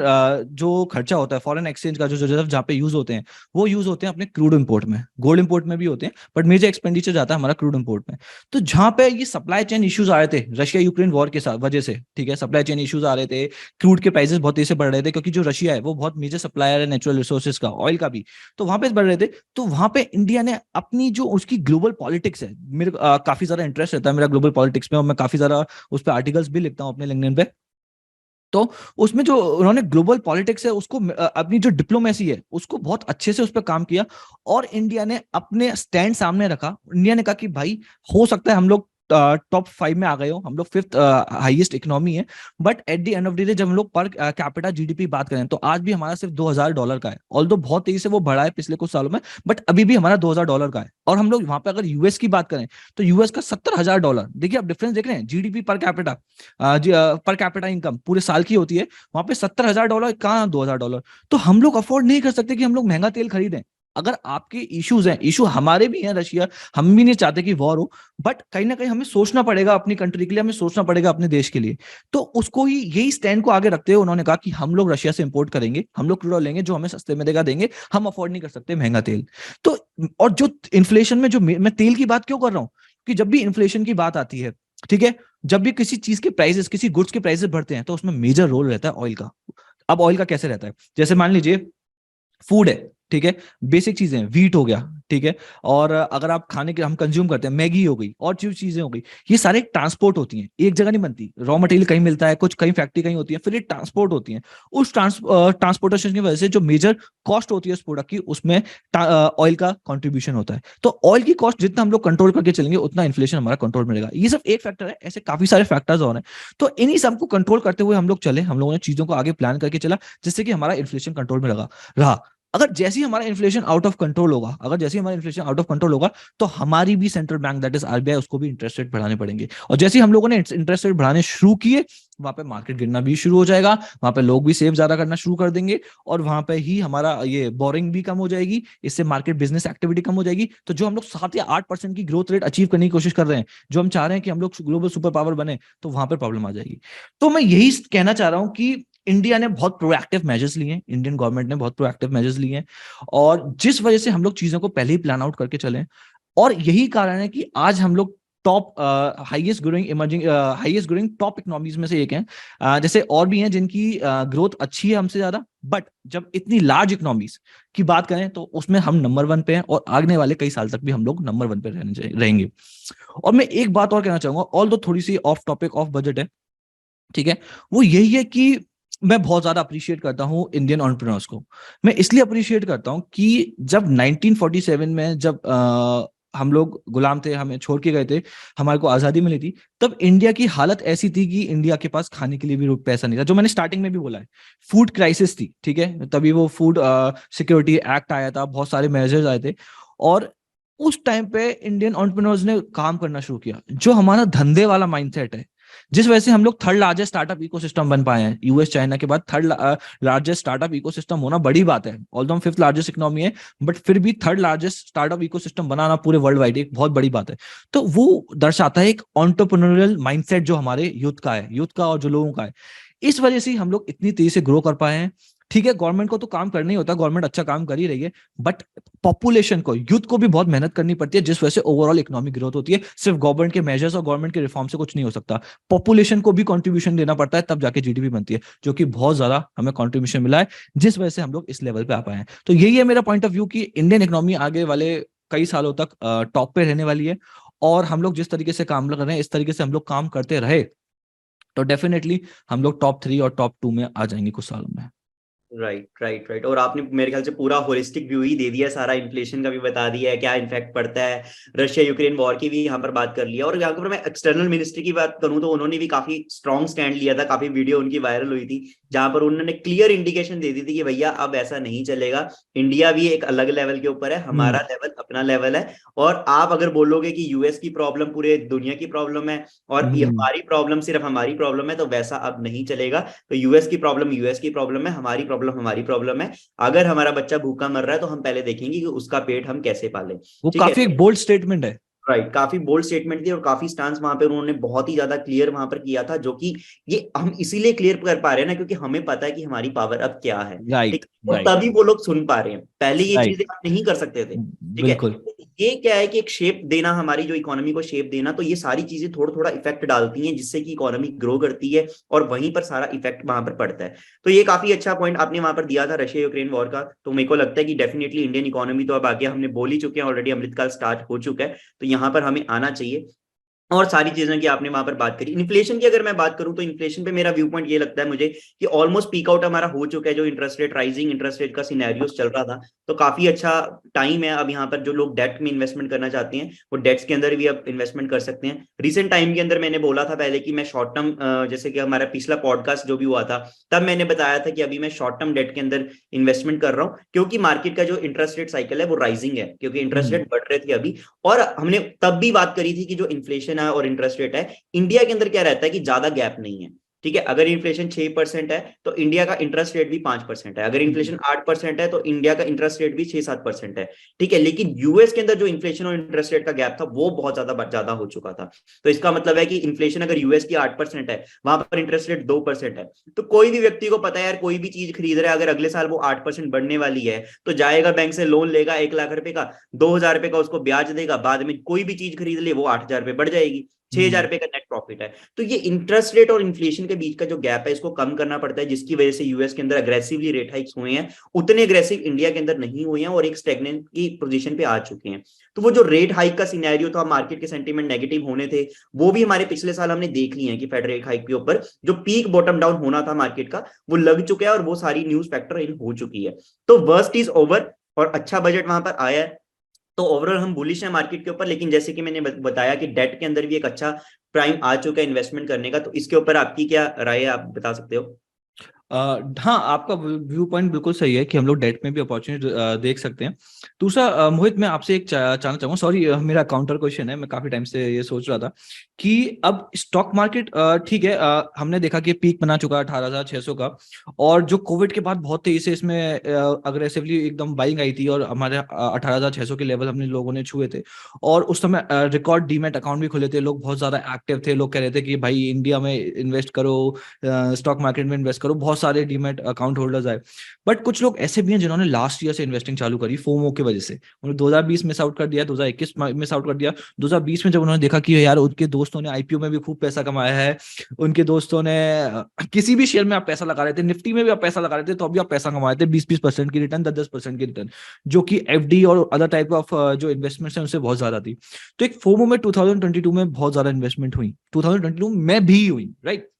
जो खर्चा होता है, फॉरेन एक्सचेंज का जो जहाँ पे यूज होते हैं, वो यूज होते हैं अपने क्रूड इंपोर्ट में, गोल्ड इंपोर्ट में भी होते हैं, बट मेजर एक्सपेंडिचर जाता है हमारा क्रूड इंपोर्ट में। तो जहाँ पे ये सप्लाई चेन इश्यूज आ रहे थे रशिया यूक्रेन वॉर के वजह से, ठीक है, सप्लाई चेन इश्यूज आ रहे थे, क्रूड के प्राइसेस बहुत तेजी से बढ़ रहे थे, क्योंकि जो रशिया है वो बहुत मेजर सप्लायर है नेचुरल रिसोर्सेज का, ऑयल का भी, तो वहां पे बढ़ रहे थे। तो वहां पे इंडिया ने अपनी जो उसकी ग्लोबल पॉलिटिक्स है, मेरे काफी ज्यादा इंटरेस्ट रहता है मेरा ग्लोबल पॉलिटिक्स में, और मैं काफी ज्यादा उस पर आर्टिकल्स भी लिखता हूं अपने लिंक्डइन पे। तो उसमें जो उन्होंने ग्लोबल पॉलिटिक्स है उसको, अपनी जो डिप्लोमेसी है उसको बहुत अच्छे से उस पर काम किया, और इंडिया ने अपने स्टैंड सामने रखा। इंडिया ने कहा कि भाई, हो सकता है हम लोग टॉप 5 में आ गए हो, हम लोग 5th हाईएस्ट इकोनॉमी है, but at the end of the day जब हम लोग पर कैपिटा जीडीपी बात करें तो आज भी हमारा सिर्फ $2000 का है। ऑल्दो बहुत तेजी से वो बढ़ा है पिछले कुछ सालों में, बट अभी भी हमारा $2000 का है। और हम लोग वहां पे अगर यूएस की बात करें तो यूएस का $70000, देखिए आप डिफरेंस देख रहे हैं, जीडीपी पर कैपिटा इनकम पूरे साल की होती है, वहां पे $70000, कहाँ $2000। तो हम लोग अफोर्ड नहीं कर सकते कि हम लोग महंगा तेल खरीदें। अगर आपके इश्यूज हैं, इशू हमारे भी हैं, रशिया, हम भी नहीं चाहते कि वॉर हो, बट कहीं ना कहीं हमें सोचना पड़ेगा अपनी कंट्री के लिए, हमें सोचना पड़ेगा अपने देश के लिए। तो उसको ही, यही स्टैंड को आगे रखते हुए उन्होंने कहा कि हम लोग रशिया से इंपोर्ट करेंगे, हम लोग क्रूड ऑयल लेंगे, जो हमें सस्ते में देगा देंगे, हम अफोर्ड नहीं कर सकते महंगा तेल। तो और जो इन्फ्लेशन में, जो मैं तेल की बात क्यों कर रहा हूं कि जब भी इन्फ्लेशन की बात आती है, ठीक है, जब भी किसी चीज के प्राइसेस, किसी गुड्स के प्राइसेस बढ़ते हैं तो उसमें मेजर रोल रहता है ऑयल का। अब ऑयल का कैसे रहता है, जैसे मान लीजिए फूड है, ठीक है, बेसिक चीजें, वीट हो गया, ठीक है, और अगर आप खाने के हम कंज्यूम करते हैं, मैगी हो गई और चीजें हो गई, ये सारे ट्रांसपोर्ट होती हैं, एक जगह नहीं बनती। रॉ मटेरियल कहीं मिलता है, कुछ कहीं फैक्ट्री कहीं होती है, फिर ये ट्रांसपोर्ट होती है। उस ट्रांसपोर्टेशन की वजह से जो मेजर कॉस्ट होती है उस प्रोडक्ट की, उसमें ऑयल का कंट्रीब्यूशन होता है। तो ऑयल की कॉस्ट जितना हम लोग कंट्रोल करके चलेंगे उतना इन्फ्लेशन हमारा कंट्रोल में रहेगा। ये सिर्फ एक फैक्टर है, ऐसे काफी सारे फैक्टर्स और हैं। तो इन्हीं सबको कंट्रोल करते हुए हम लोग चले, हम लोगों ने चीजों को आगे प्लान करके चला, जिससे कि हमारा इन्फ्लेशन कंट्रोल में रहा। अगर जैसे ही हमारा इन्फ्लेशन आउट ऑफ कंट्रोल होगा, तो हमारी भी central bank that is RBI, उसको भी इंटरेस्ट रेट बढ़ाने पड़ेंगे। और जैसे ही हम लोगों ने इंटरेस्ट रेट बढ़ाने शुरू किए, वहां पे मार्केट गिरना भी शुरू हो जाएगा, वहां पे लोग भी सेव ज्यादा करना शुरू कर देंगे, और वहां पे ही हमारा ये बोरिंग भी कम हो जाएगी, इससे मार्केट बिजनेस एक्टिविटी कम हो जाएगी। तो जो हम लोग 7 या 8% की ग्रोथ रेट अचीव करने की कोशिश कर रहे हैं, जो हम चाह रहे हैं कि हम लोग ग्लोबल सुपर पावर बने, तो वहां पर प्रॉब्लम आ जाएगी। तो मैं यही कहना चाह रहा हूं कि इंडिया ने बहुत प्रोएक्टिव मेजर्स लिए हैं, इंडियन गवर्नमेंट ने बहुत प्रोएक्टिव मेजर्स लिए हैं, और जिस वजह से हम लोग चीजों को पहले ही प्लान आउट करके चले, और यही कारण है कि आज हम लोग top highest growing top economies में से एक हैं। जैसे और भी हैं जिनकी ग्रोथ अच्छी है हमसे ज्यादा, बट जब इतनी लार्ज इकोनॉमीज की बात करें तो उसमें हम नंबर 1 पे हैं, और आगने वाले कई साल तक भी हम लोग नंबर 1 पे रहेंगे। और मैं एक बात और कहना चाहूंगा, ऑल्दो थोड़ी सी ऑफ टॉपिक, ऑफ बजट है, ठीक है, वो यही है कि मैं बहुत ज्यादा अप्रिशिएट करता हूं इंडियन एंटरप्रेन्योर्स को। मैं इसलिए अप्रिशिएट करता हूं कि जब 1947 में जब हम लोग गुलाम थे, हमें छोड़ के गए थे, हमारे को आजादी मिली थी, तब इंडिया की हालत ऐसी थी कि इंडिया के पास खाने के लिए भी पैसा नहीं था। जो मैंने स्टार्टिंग में भी बोला है, फूड क्राइसिस थी, ठीक है, तभी वो फूड सिक्योरिटी एक्ट आया था, बहुत सारे मेजर्स आए थे, और उस टाइम पे इंडियन एंटरप्रेन्योर्स ने काम करना शुरू किया। जो हमारा धंधे वाला माइंडसेट है, जिस वजह से हम लोग 3rd लार्जेस्ट स्टार्टअप इकोसिस्टम बन पाए हैं, यूएस चाइना के बाद 3rd लार्जेस्ट स्टार्टअप इकोसिस्टम होना बड़ी बात है। ऑल्दो हम 5th लार्जेस्ट इकोनॉमी है, बट फिर भी 3rd लार्जेस्ट स्टार्टअप इकोसिस्टम बनाना पूरे वर्ल्ड वाइड एक बहुत बड़ी बात है। तो वो दर्शाता है एक एंटरप्रेन्योरियल माइंडसेट जो हमारे यूथ का है, यूथ का और जो लोगों का है। इस वजह से हम लोग इतनी तेजी से ग्रो कर पाए हैं। ठीक है, गवर्नमेंट को तो काम करना ही होता है, गवर्नमेंट अच्छा काम कर ही रही है, बट पॉपुलेशन को, यूथ को भी बहुत मेहनत करनी पड़ती है, जिस वजह से ओवरऑल इकोनॉमिक ग्रोथ होती है। सिर्फ गवर्नमेंट के मेजर्स और गवर्नमेंट के रिफॉर्म से कुछ नहीं हो सकता, पॉपुलेशन को भी कंट्रीब्यूशन देना पड़ता है, तब जाके जीडीपी बनती है, जो कि बहुत ज्यादा हमें कंट्रीब्यूशन मिला है, जिस वजह से हम लोग इस लेवल पे आ पाए हैं। तो यही है मेरा पॉइंट ऑफ व्यू कि इंडियन इकोनॉमी आगे वाले कई सालों तक टॉप पे रहने वाली है, और हम लोग जिस तरीके से काम कर रहे हैं, इस तरीके से हम लोग काम करते रहे तो डेफिनेटली हम लोग टॉप 3 और टॉप 2 में आ जाएंगे कुछ सालों में। राइट। और आपने मेरे ख्याल से पूरा होलिस्टिक व्यू ही दे दिया, सारा इन्फ्लेशन का भी बता दिया है, क्या इन्फेक्ट पड़ता है, रशिया यूक्रेन वॉर की भी यहाँ पर बात कर लिया। और यहाँ पर मैं एक्सटर्नल मिनिस्ट्री की बात करूं तो उन्होंने भी काफी स्ट्रॉन्ग स्टैंड लिया था, काफी वीडियो उनकी वायरल हुई थी, जहां पर उन्होंने क्लियर इंडिकेशन दे दी थी कि भैया अब ऐसा नहीं चलेगा, इंडिया भी एक अलग लेवल के ऊपर है, हमारा लेवल अपना लेवल है, और आप अगर बोलोगे कि यूएस की प्रॉब्लम पूरे दुनिया की प्रॉब्लम है और ये हमारी प्रॉब्लम सिर्फ हमारी प्रॉब्लम है, तो वैसा अब नहीं चलेगा। तो यूएस की प्रॉब्लम यूएस की प्रॉब्लम है, हमारी प्रॉब्लम हमारी प्रॉब्लम है। अगर हमारा बच्चा भूखा मर रहा है तो हम पहले देखेंगे कि उसका पेट हम कैसे पालें। वो काफी एक बोल्ड स्टेटमेंट है, राइट, काफी बोल्ड स्टेटमेंट थी, और काफी स्टांस वहां पे उन्होंने बहुत ही ज्यादा क्लियर वहां पर किया था, जो कि ये हम इसीलिए क्लियर कर पा रहे हैं ना, क्योंकि हमें पता है कि हमारी पावर अब क्या है, ठीक है, तभी वो लोग सुन पा रहे हैं, पहले ये चीजें हम नहीं कर सकते थे, ठीक है। ये क्या है कि एक शेप देना, हमारी जो इकोनॉमी को शेप देना, तो ये सारी चीजें थोड़ा थोड़ा इफेक्ट डालती हैं, जिससे कि इकोनॉमी ग्रो करती है, और वहीं पर सारा इफेक्ट वहां पर पड़ता है। तो ये काफी अच्छा पॉइंट आपने वहां पर दिया था रशिया यूक्रेन वॉर का। तो मेरे को लगता है कि डेफिनेटली इंडियन इकोनॉमी तो अब आगे, हमने बोल ही चुके हैं ऑलरेडी, अमृतकाल स्टार्ट हो चुका है, तो यहाँ पर हमें आना चाहिए। और सारी चीजों की आपने वहां पर बात करी। इन्फ्लेशन की अगर मैं बात करूं तो इन्फ्लेशन पे मेरा व्यू पॉइंट ये लगता है मुझे कि ऑलमोस्ट पीक आउट हमारा हो चुका है। जो interest rate rising interest rate का सिनेरियोस चल रहा था, तो काफी अच्छा टाइम है अब यहाँ पर। जो लोग डेट में इन्वेस्टमेंट करना चाहते हैं वो डेट्स के अंदर भी अब इन्वेस्टमेंट कर सकते हैं। रिसेंट टाइम के अंदर मैंने बोला था पहले कि मैं शॉर्ट टर्म, जैसे कि हमारा पिछला पॉडकास्ट जो भी हुआ था तब मैंने बताया था कि अभी मैं शॉर्ट टर्म डेट के अंदर इन्वेस्टमेंट कर रहा हूँ, क्योंकि मार्केट का जो इंटरेस्ट रेट साइकिल है वो राइजिंग है, क्योंकि इंटरेस्ट रेट बढ़ रहे थे अभी। और हमने तब भी बात करी थी कि जो इन्फ्लेशन है और इंटरेस्ट रेट है, इंडिया के अंदर क्या रहता है कि ज्यादा गैप नहीं है। ठीक है, अगर इन्फ्लेशन 6% है तो इंडिया का इंटरेस्ट रेट भी 5% है। अगर इन्फ्लेशन 8% है तो इंडिया का इंटरेस्ट रेट भी 6-7% है। ठीक है, लेकिन यूएस के अंदर जो इन्फ्लेशन और इंटरेस्ट रेट का गैप था वो बहुत ज्यादा हो चुका था। तो इसका मतलब है कि इन्फ्लेशन अगर यूएस की 8% है, वहां पर इंटरेस्ट रेट 2% है, तो कोई भी व्यक्ति को पता है यार, कोई भी चीज खरीद रहा है, अगर अगले साल वो 8% बढ़ने वाली है तो जाएगा बैंक से लोन लेगा 1 लाख रुपए का, 2,000 रुपए का उसको ब्याज देगा, बाद में कोई भी चीज खरीद ले वो 8,000 रुपए बढ़ जाएगी, 6,000 रुपए का नेट प्रॉफिट है। तो ये इंटरेस्ट रेट और इन्फ्लेशन के बीच का जो गैप है इसको कम करना पड़ता है, जिसकी वजह से यूएस के अंदर अग्रेसिवली रेट हाइक्स हुए हैं, उतने अग्रेसिव इंडिया के अंदर नहीं हुए हैं और एक स्टेगनेंट की पोजीशन पे आ चुके हैं। तो वो जो रेट हाइक का सिनेरियो था, मार्केट के सेंटीमेंट नेगेटिव होने थे, वो भी हमारे पिछले साल हमने देख लिए हैं कि फेड रेट हाइक के ऊपर जो पीक बॉटम डाउन होना था मार्केट का वो लग चुका है और वो सारी न्यूज फैक्टर इन हो चुकी है। तो वर्स्ट इज ओवर और अच्छा बजट वहां पर आया है। तो ओवरऑल हम बुलिश हैं मार्केट के ऊपर, लेकिन जैसे कि मैंने बताया कि डेट के अंदर भी एक अच्छा प्राइम आ चुका है इन्वेस्टमेंट करने का। तो इसके ऊपर आपकी क्या राय है, आप बता सकते हो? हाँ, आपका व्यू पॉइंट बिल्कुल सही है कि हम लोग डेट में भी अपॉर्चुनिटी देख सकते हैं। दूसरा, मोहित, मैं आपसे एक जानना चाहूंगा, सॉरी मेरा काउंटर क्वेश्चन है, मैं काफी टाइम से ये सोच रहा था कि अब स्टॉक मार्केट ठीक है, हमने देखा कि पीक बना चुका है 18,600 का, और जो कोविड के बाद बहुत तेजी से इसमें अग्रेसिवली एकदम बाइंग आई थी और हमारे 18,600 के लेवल हमने लोगों ने छुए थे। और उस समय रिकॉर्ड डीमैट अकाउंट भी खुले थे, लोग बहुत ज्यादा एक्टिव थे, लोग कह रहे थे कि भाई इंडिया में इन्वेस्ट करो, स्टॉक मार्केट में इन्वेस्ट करो, बहुत सारे डीमैट अकाउंट होल्डर्स आए। बट कुछ लोग ऐसे भी हैं जिन्होंने लास्ट ईयर से इन्वेस्टिंग चालू करी फोमो की वजह से, उन्होंने 2020 मिस आउट कर दिया, 2021 मिस आउट कर दिया। 2020 में जब उन्होंने देखा कि यार उनके दोस्तों ने आईपीओ में भी खूब पैसा कमाया है, उनके दोस्तों ने किसी भी शेयर में आप पैसा लगा रहे थे, निफ्टी में भी आप पैसा लगा रहे थे, तो अभी आप पैसा कमा रहे थे 20-20% की रिटर्न, 10-10% की रिटर्न, जो कि एफडी और अदर टाइप ऑफ जो इन्वेस्टमेंट्स हैं उनसे बहुत ज्यादा थी। तो एक फोमो में 2022 में बहुत ज्यादा इन्वेस्टमेंट हुई, 2022 में भी हुई, राइट?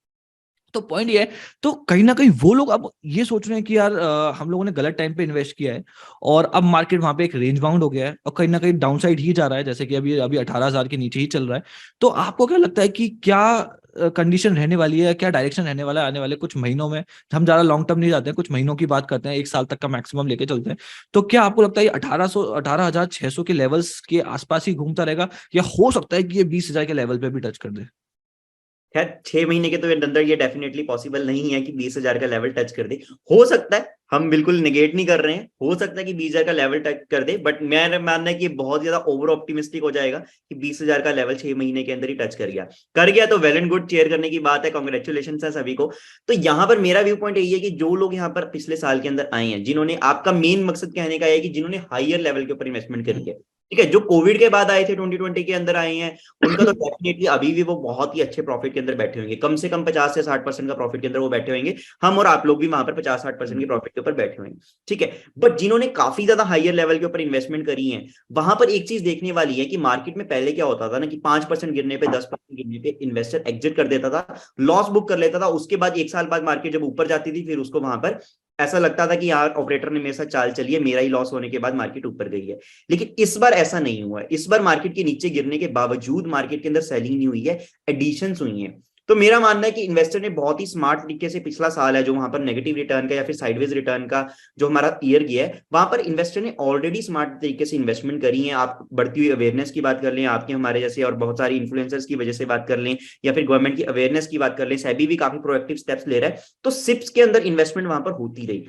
तो पॉइंट ये है, तो कहीं ना कहीं वो लोग अब ये सोच रहे हैं कि यार हम लोगों ने गलत टाइम पे इन्वेस्ट किया है और अब मार्केट वहां पे एक रेंज बाउंड हो गया है और कहीं ना कहीं डाउनसाइड ही जा रहा है, जैसे कि अभी अभी 18,000 के नीचे ही चल रहा है। तो आपको क्या लगता है कि क्या कंडीशन रहने वाली है, क्या डायरेक्शन रहने वाला है आने वाले कुछ महीनों में? हम ज्यादा लॉन्ग टर्म नहीं जाते हैं, कुछ महीनों की बात करते हैं, 1 साल तक का मैक्सिमम लेके चलते हैं। तो क्या आपको लगता है 18,600 के लेवल्स के आसपास ही घूमता रहेगा, या हो सकता है कि ये 20,000 के लेवल पे भी टच कर दे? खैर 6 महीने के तो अंदर ये डेफिनेटली पॉसिबल नहीं है कि 20,000 का लेवल टच कर दे। हो सकता है, हम बिल्कुल निगेट नहीं कर रहे हैं, हो सकता है कि 20,000 का लेवल टच कर दे, बट मेरा मानना है कि बहुत ज्यादा ओवर ऑप्टिमिस्टिक हो जाएगा कि 20,000 का लेवल 6 महीने के अंदर ही टच कर गया तो वेल एंड गुड, चेयर करने की बात है, कॉन्ग्रेचुलेशन है सभी को। तो यहाँ पर मेरा व्यू पॉइंट यही है कि जो लोग यहाँ पर पिछले साल के अंदर आए हैं, जिन्होंने, आपका मेन मकसद कहने का है कि जिन्होंने हायर लेवल के ऊपर इन्वेस्टमेंट करी है, ठीक है, जो कोविड के बाद आए थे 2020 के अंदर आए हैं, उनका तो डेफिनेटली अभी भी वो बहुत ही अच्छे प्रॉफिट के अंदर बैठे होंगे, कम से कम 50 से 60% का प्रॉफिट के अंदर वो बैठे होंगे। हम और आप लोग भी वहां पर 50-60% के प्रॉफिट के ऊपर बैठे होंगे, ठीक है। बट जिन्होंने काफी ज्यादा हायर लेवल के ऊपर इन्वेस्टमेंट करी है, वहां पर एक चीज देखने वाली है कि मार्केट में पहले क्या होता था ना कि 5% गिरने पे, 10% गिरने पे इन्वेस्टर एग्जिट कर देता था, लॉस बुक कर लेता था। उसके बाद 1 साल बाद मार्केट जब ऊपर जाती थी, फिर उसको वहां पर ऐसा लगता था कि यार ऑपरेटर ने मेरे साथ चाल चली है, मेरा ही लॉस होने के बाद मार्केट ऊपर गई है। लेकिन इस बार ऐसा नहीं हुआ है। इस बार मार्केट के नीचे गिरने के बावजूद मार्केट के अंदर सेलिंग नहीं हुई है, एडिशंस हुई है। तो मेरा मानना है कि इन्वेस्टर ने बहुत ही स्मार्ट तरीके से, पिछला साल है जो वहां पर नेगेटिव रिटर्न का या फिर साइडवेज रिटर्न का जो हमारा ईयर गया है, वहां पर इन्वेस्टर ने ऑलरेडी स्मार्ट तरीके से इन्वेस्टमेंट करी है। आप बढ़ती हुई अवेयरनेस की बात कर लें, आपके हमारे जैसे और बहुत सारी इन्फ्लुएंसर्स की वजह से बात कर लें, या फिर गवर्नमेंट की अवेयरनेस की बात कर लें, सेबी भी काफी प्रोएक्टिव स्टेप्स ले रहा है, तो सिप्स के अंदर इन्वेस्टमेंट वहां पर होती रही।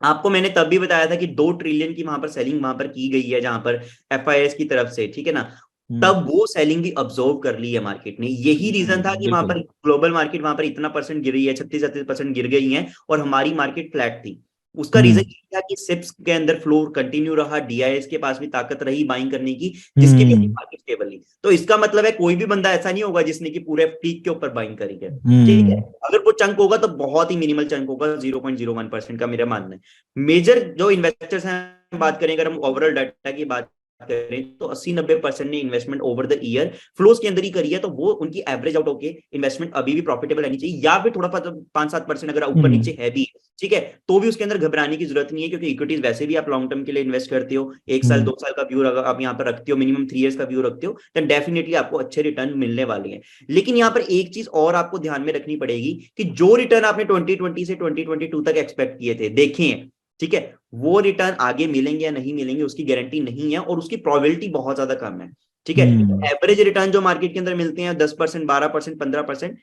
आपको मैंने तब भी बताया था कि 2 ट्रिलियन की वहां पर सेलिंग वहां पर की गई है, जहां पर एफआईएस की तरफ से, ठीक है ना, तब वो सेलिंग भी ऑब्जर्व कर ली है मार्केट ने। यही रीजन था कि वहां पर ग्लोबल मार्केट वहां पर इतना परसेंट गिरी है, 36-37% गिर गई है और हमारी मार्केट फ्लैट थी। उसका रीजन ये था कि सिप्स के अंदर फ्लो कंटिन्यू रहा, डीआईएस के पास भी ताकत रही बाइंग करने की, जिसके भी मार्केट स्टेबल ही। तो इसका मतलब है कोई भी बंदा ऐसा नहीं होगा जिसने कि पूरे पीक के ऊपर बाइंग करी है, ठीक है। अगर वो चंक होगा तो बहुत ही मिनिमल चंक होगा, 0.01% का मेरा मानना है। मेजर जो इन्वेस्टर्स हैं, बात करें अगर हम ओवरऑल डाटा की बात करें तो 80-90% ने investment over the year flows के अंदर ही करी है, तो वो उनकी एवरेज आउट होके इन्वेस्टमेंट अभी भी प्रॉफिटेबल रहनी चाहिए, या फिर थोड़ा 5-7% अगर ऊपर नीचे है भी, ठीक है, तो भी उसके अंदर घबराने की जरूरत नहीं है, क्योंकि इक्विटीज वैसे भी आप लॉन्ग टर्म के लिए इन्वेस्ट करते हो, 1 साल 2 साल का व्यू अगर आप यहाँ पर रखते हो, मिनिमम 3 इयर्स का व्यू रखते हो, तो डेफिनेटली आपको अच्छे रिटर्न मिलने वाले हैं। लेकिन यहाँ पर एक चीज और आपको ध्यान में रखनी पड़ेगी कि जो रिटर्न आपने 2020 से 2022 तक एक्सपेक्ट किए थे, देखें, ठीक है, वो रिटर्न आगे मिलेंगे या नहीं मिलेंगे उसकी गारंटी नहीं है, और उसकी प्रोबेबिलिटी बहुत ज्यादा कम है, ठीक है। एवरेज रिटर्न जो मार्केट के अंदर मिलते हैं 10%, 12%, 15%,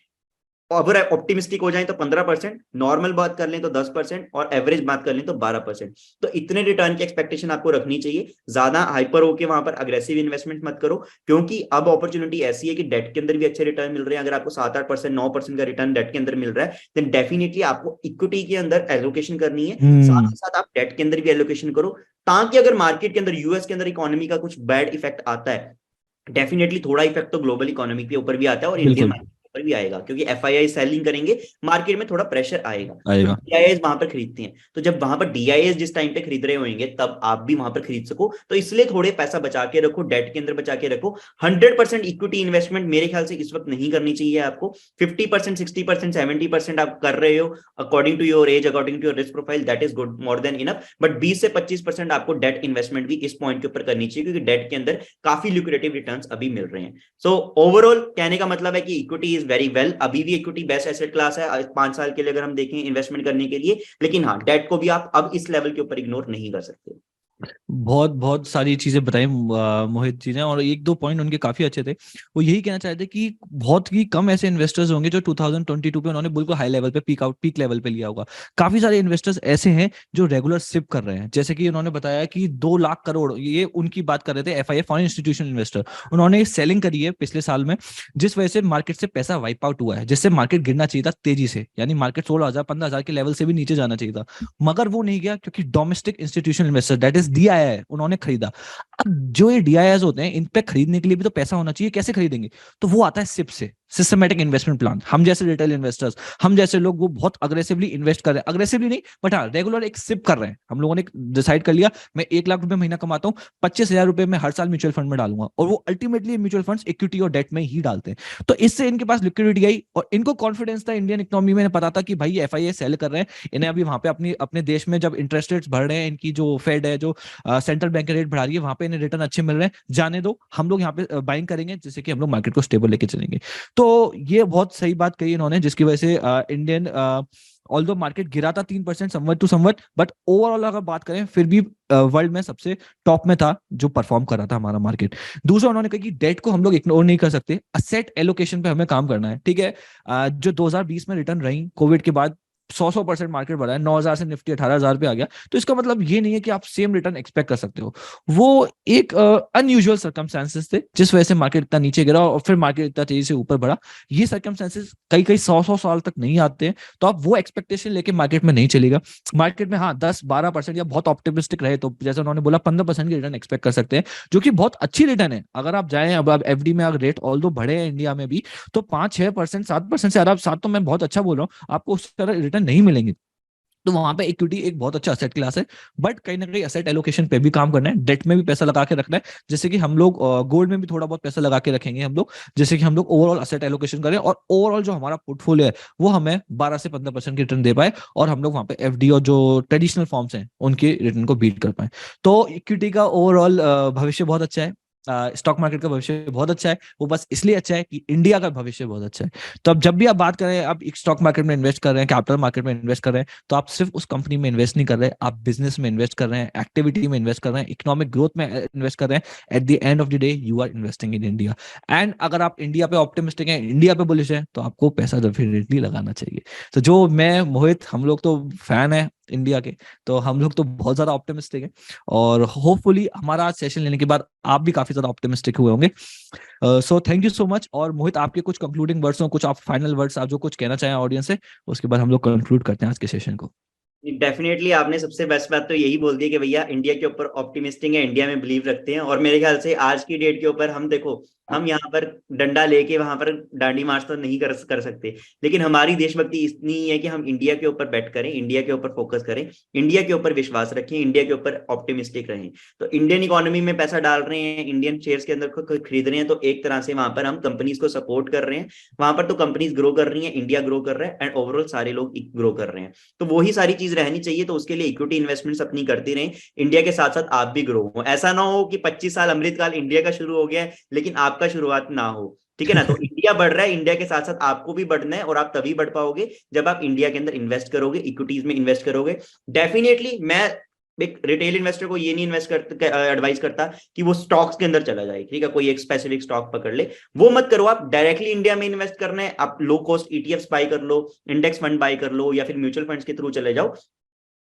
अगर ऑप्टिमिस्टिक हो जाए तो 15%, नॉर्मल बात कर लें तो 10%, और एवरेज बात कर लें तो 12%। तो इतने रिटर्न की एक्सपेक्टेशन आपको रखनी चाहिए, ज्यादा हाइपर होके वहां पर अग्रेसिव इन्वेस्टमेंट मत करो, क्योंकि अब अपॉर्चुनिटी ऐसी है कि डेट के अंदर भी अच्छे रिटर्न मिल रहे हैं। अगर आपको 7-8%, 9% का रिटर्न डेट के अंदर मिल रहा है, देन डेफिनेटली आपको इक्विटी के अंदर एलोकेशन करनी है, साथ ही साथ आप डेट के अंदर भी एलोकेशन करो, ताकि अगर मार्केट के अंदर, यूएस के अंदर इकोनॉमी का कुछ बैड इफेक्ट आता है, डेफिनेटली थोड़ा इफेक्ट तो ग्लोबल इकोनॉमी के ऊपर भी आता है और इंडियन मार्केट पर भी आएगा, क्योंकि एफआईआई सेलिंग करेंगे, मार्केट में थोड़ा प्रेशर आएगा। डीआईएस वहां पर खरीदते हैं, तो जब वहां पर डीआईएस जिस टाइम पे खरीद रहे होंगे तब आप भी वहां पर खरीद सको, तो इसलिए थोड़े पैसा बचा के रखो, डेट के अंदर बचा के रखो। 100% इक्विटी इन्वेस्टमेंट मेरे ख्याल से इस वक्त नहीं करनी चाहिए आपको। 50%, 60%, 70% आप कर रहे हो according to your age, according to your risk profile, that is good, more than enough. But 20 से 25% आपको डेट इन्वेस्टमेंट भी इस पॉइंट के ऊपर करनी चाहिए, क्योंकि डेट के अंदर काफी ल्यूक्रेटिव रिटर्न्स अभी मिल रहे हैं। सो ओवरऑल कहने का मतलब है कि इक्विटी इज वेरी वेल, अभी भी इक्विटी बेस्ट एसेट क्लास है 5 साल के लिए अगर हम देखें इन्वेस्टमेंट करने के लिए, लेकिन हाँ, डेट को भी आप अब इस लेवल के ऊपर इग्नोर नहीं कर सकते। बहुत बहुत सारी चीजें बताई मोहित जी ने, और एक दो पॉइंट उनके काफी अच्छे थे। वो यही कहना चाहते कि बहुत ही कम ऐसे इन्वेस्टर्स होंगे जो 2022 पे उन्होंने बिल्कुल हाई लेवल पे पीक लेवल पे लिया होगा। काफी सारे इन्वेस्टर्स ऐसे हैं जो रेगुलर सिप कर रहे हैं, जैसे कि उन्होंने बताया कि 2 लाख करोड़, ये उनकी बात कर रहे थे, एफआईए फॉरेन इंस्टीट्यूशनल इन्वेस्टर, उन्होंने सेलिंग करी है पिछले साल में, जिस वजह से मार्केट से पैसा वाइप आउट हुआ है, जिससे मार्केट गिरना चाहिए था तेजी से, यानी मार्केट 16,000 15,000 के लेवल से भी नीचे जाना चाहिए था, मगर वो नहीं गया, क्योंकि domestic institutional investor, that is DII, उन्होंने खरीदा। अब जो ये डीआईआईज होते हैं, इन पे खरीदने के लिए भी तो पैसा होना चाहिए, कैसे खरीदेंगे? तो वो आता है सिप से, सिस्टमैटिक इन्वेस्टमेंट प्लान। हम जैसे रिटेल इन्वेस्टर्स, हम जैसे लोग, वो बहुत अग्रेसिवली इन्वेस्ट कर रहे हैं, अग्रेसिवली नहीं बट हाँ रेगुलर एक सिप कर रहे हैं। हम लोगों ने डिसाइड कर लिया, मैं 1 लाख रुपए महीना कमाता हूँ, 25,000 रुपए मैं हर साल म्यूचुअल फंड में डालूंगा, और वो अल्टीमेटली म्यूचुअल फंड्स इक्विटी और डेट में ही डालते हैं। तो इससे इनके पास लिक्विडिटी आई, और इनको कॉन्फिडेंस था इंडियन इकोनॉमी में, पता था कि भाई एफआईए सेल कर रहे हैं, इन्हें अभी वहां पे अपने देश में जब इंटरेस्ट रेट्स बढ़ रहे हैं, इनकी जो फेड है, जो सेंट्रल बैंक रेट बढ़ा रही है, वहां पे इन्हें रिटर्न अच्छे मिल रहे हैं, जाने दो, हम लोग यहाँ पे बाइंग करेंगे, जिससे कि हम लोग मार्केट को स्टेबल लेके चलेंगे। तो ये बहुत सही बात कही इन्होंने, जिसकी वजह से इंडियन ऑल्दो मार्केट गिरा था 3% somewhat to somewhat, but overall अगर बात करें फिर भी वर्ल्ड में सबसे टॉप में था जो परफॉर्म कर रहा था हमारा मार्केट। दूसरा उन्होंने कहा कि डेट को हम लोग इग्नोर नहीं कर सकते, असेट एलोकेशन पे हमें काम करना है, ठीक है। जो 2020 में रिटर्न रही कोविड के बाद, 100% मार्केट बढ़ा है, 9,000 से निफ्टी 18,000 पे आ गया, तो इसका मतलब ये नहीं है कि आप सेम रिटर्न एक्सपेक्ट कर सकते हो। वो एक अनयूजुअल सर्कमस्टेंसेस थे जिस वजह से मार्केट इतना नीचे गिरा और फिर मार्केट इतना तेजी से ऊपर बढ़ा। ये सर्कमस्टेंसेस कई 100 साल तक नहीं आते हैं, तो आप वो एक्सपेक्टेशन लेके मार्केट में नहीं चलेगा। मार्केट में हाँ 10-12% या बहुत ऑप्टिमिस्टिक रहे तो जैसे उन्होंने बोला 15% की रिटर्न एक्सपेक्ट कर सकते हैं, जो कि बहुत अच्छी रिटर्न है। अगर आप जाएं, अब एफडी में अगर रेट ऑल्दो बढ़े हैं इंडिया में भी, तो 5-6%, 7% से अगर आप 7 तो मैं बहुत अच्छा बोल रहा हूँ, आपको उस तरह रिटर्न नहीं मिलेंगे। तो वहां पे इक्विटी एक बहुत अच्छा असेट क्लास है, बट कहीं ना कहीं असेट एलोकेशन पे भी काम करना है, डेट में भी पैसा लगा के रखना है, जैसे कि हम लोग गोल्ड में भी थोड़ा बहुत पैसा लगा के रखेंगे हम लोग, जैसे कि हम लोग ओवरऑल असेट एलोकेशन करें और ओवरऑल जो हमारा पोर्टफोलियो है वो हमें 12 से 15% की रिटर्न दे पाए, और हम लोग वहां पे एफडी और जो ट्रेडिशनल फॉर्म्स हैं उनके रिटर्न को बीट कर पाए। तो इक्विटी का ओवरऑल भविष्य बहुत अच्छा है, स्टॉक मार्केट का भविष्य बहुत अच्छा है। वो बस इसलिए अच्छा है कि इंडिया का भविष्य बहुत अच्छा है। तो अब जब भी आप बात करें, आप स्टॉक मार्केट में इन्वेस्ट कर रहे हैं, कैपिटल मार्केट में इन्वेस्ट कर रहे हैं, तो आप सिर्फ उस कंपनी में इन्वेस्ट नहीं कर रहे, आप बिजनेस में इन्वेस्ट कर रहे हैं, एक्टिविटी में इन्वेस्ट कर रहे हैं, इकोनॉमिक ग्रोथ में इन्वेस्ट कर रहे हैं। At the end of the day you are investing in India. And अगर आप इंडिया पे ऑप्टिमिस्टिक हैं, इंडिया पे बुलिश है, तो आपको पैसा डेफिनेटली लगाना चाहिए। तो जो मैं, मोहित, हम लोग तो फैन है इंडिया के, तो हम लोग तो बहुत ज्यादा ऑप्टिमिस्टिक है, और होपफुली हमारा आज सेशन लेने के बाद आप भी काफी ज्यादा ऑप्टिमिस्टिक हुए होंगे। सो थैंक यू सो मच। और मोहित, आपके कुछ कंक्लूडिंग वर्ड्स हो, कुछ आप फाइनल वर्ड्स, आप जो कुछ कहना चाहें ऑडियंस से, उसके बाद हम लोग कंक्लूड करते हैं आज के सेशन को। डेफिनेटली आपने सबसे बेस्ट बात तो यही बोल दी कि भैया इंडिया के ऊपर ऑप्टिमिस्टिक है, इंडिया में बिलीव रखते हैं। और मेरे ख्याल से आज की डेट के ऊपर हम देखो, हम यहाँ पर डंडा लेके वहां पर डांडी मार्च तो नहीं कर सकते, लेकिन हमारी देशभक्ति इतनी है कि हम इंडिया के ऊपर बेट करें, इंडिया के ऊपर फोकस करें, इंडिया के ऊपर विश्वास रखें, इंडिया के ऊपर ऑप्टिमिस्टिक रहें। तो इंडियन इकोनॉमी में पैसा डाल रहे हैं, इंडियन शेयर्स के अंदर खरीद रहे हैं, तो एक तरह से वहां पर हम कंपनीज को सपोर्ट कर रहे हैं, वहां पर तो कंपनीज ग्रो कर रही हैं, इंडिया ग्रो कर रहा है एंड ओवरऑल सारे लोग ग्रो कर रहे हैं। तो वही सारी चीज रहनी चाहिए। तो उसके लिए इक्विटी इन्वेस्टमेंट्स अपनी करती रहें, इंडिया के साथ साथ आप भी ग्रो हो। ऐसा ना हो कि 25 साल अमृतकाल इंडिया का शुरू हो गया है लेकिन आपका शुरुआत ना हो, ठीक है ना। तो इंडिया बढ़ रहा है, इंडिया के साथ साथ आपको भी बढ़ना है, और आप तभी बढ़ पाओगे जब आप इंडिया के अंदर इन्वेस्ट करोगे, इक्विटीज में इन्वेस्ट करोगे। डेफिनेटली मैं एक रिटेल इन्वेस्टर को ये नहीं एडवाइस करता कि वो स्टॉक्स के अंदर चला जाए, ठीक है, कोई एक स्पेसिफिक स्टॉक पकड़ ले, वो मत करो। आप डायरेक्टली इंडिया में इन्वेस्ट करना है, आप लो कॉस्ट ईटीएफ्स बाय कर लो, इंडेक्स फंड बाय कर लो, या फिर म्यूचुअल फंड्स के थ्रू चले जाओ।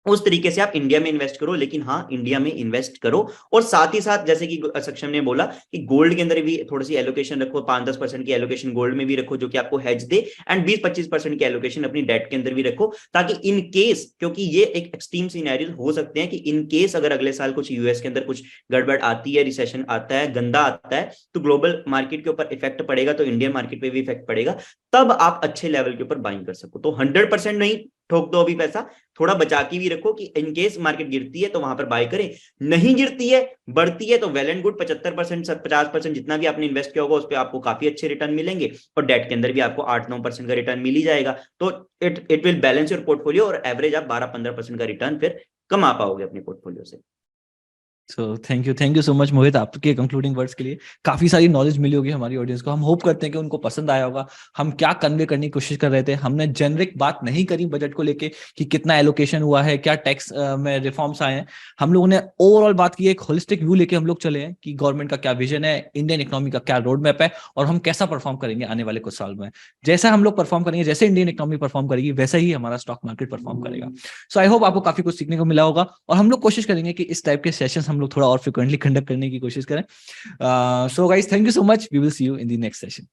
उस तरीके से आप इंडिया में इन्वेस्ट करो, लेकिन हाँ इंडिया में इन्वेस्ट करो। और साथ ही साथ जैसे कि सक्षम ने बोला कि गोल्ड के अंदर भी थोड़ी सी एलोकेशन रखो, 5-10% की एलोकेशन गोल्ड में भी रखो जो कि आपको हेज दे, एंड 20-25% की एलोकेशन अपनी डेट के अंदर भी रखो, ताकि इन केस, क्योंकि ये एक एक्सट्रीम सिनेरियो हो सकते हैं कि इन केस अगर अगले साल कुछ यूएस के अंदर कुछ गड़बड़ आती है, रिसेशन आता है, गंदा आता है, तो ग्लोबल मार्केट के ऊपर इफेक्ट पड़ेगा, तो इंडियन मार्केट पे भी इफेक्ट पड़ेगा, तब आप अच्छे लेवल के ऊपर बाइंग कर सको। तो 100% नहीं ठोक दो अभी पैसा, थोड़ा बचा के भी रखो कि इन केस मार्केट गिरती है तो वहां पर बाय करें, नहीं गिरती है बढ़ती है तो वेल एंड गुड, 75% 50% जितना भी आपने इन्वेस्ट किया होगा उस पर आपको काफी अच्छे रिटर्न मिलेंगे, और डेट के अंदर भी आपको 8-9% का रिटर्न मिल ही जाएगा। तो it will balance your portfolio, और एवरेज आप 12-15% का रिटर्न फिर कमा पाओगे अपने पोर्टफोलियो से। So thank you so much Mohit, आपके कंक्लूडिंग वर्ड्स के लिए। काफी सारी नॉलेज मिली होगी हमारी ऑडियंस को, हम होप करते हैं कि उनको पसंद आया होगा। हम क्या कन्वे करने की कोशिश कर रहे थे, हमने जेनरिक बात नहीं करी बजट को लेके कि कितना एलोकेशन हुआ है, क्या टैक्स में रिफॉर्म्स आए हैं। हम लोगों ने ओवरऑल बात की, एक होलिस्टिक व्यू लेके हम लोग चले हैं कि गवर्नमेंट का क्या विजन है, इंडियन इकोनॉमी का क्या रोड मैप है, और हम कैसा परफॉर्म करेंगे आने वाले कुछ साल में। जैसा हम लोग परफॉर्म करेंगे, जैसे इंडियन इकोनॉमी परफॉर्म करेगी, वैसा ही हमारा स्टॉक मार्केट परफॉर्म करेगा। सो आई होप आपको काफी कुछ सीखने को मिला होगा, और हम लोग कोशिश करेंगे कि इस टाइप के सेशंस हम लोग थोड़ा और फ्रिक्वेंटली कंडक्ट करने की कोशिश करें। So guys, thank you so much, we will see you in the next session.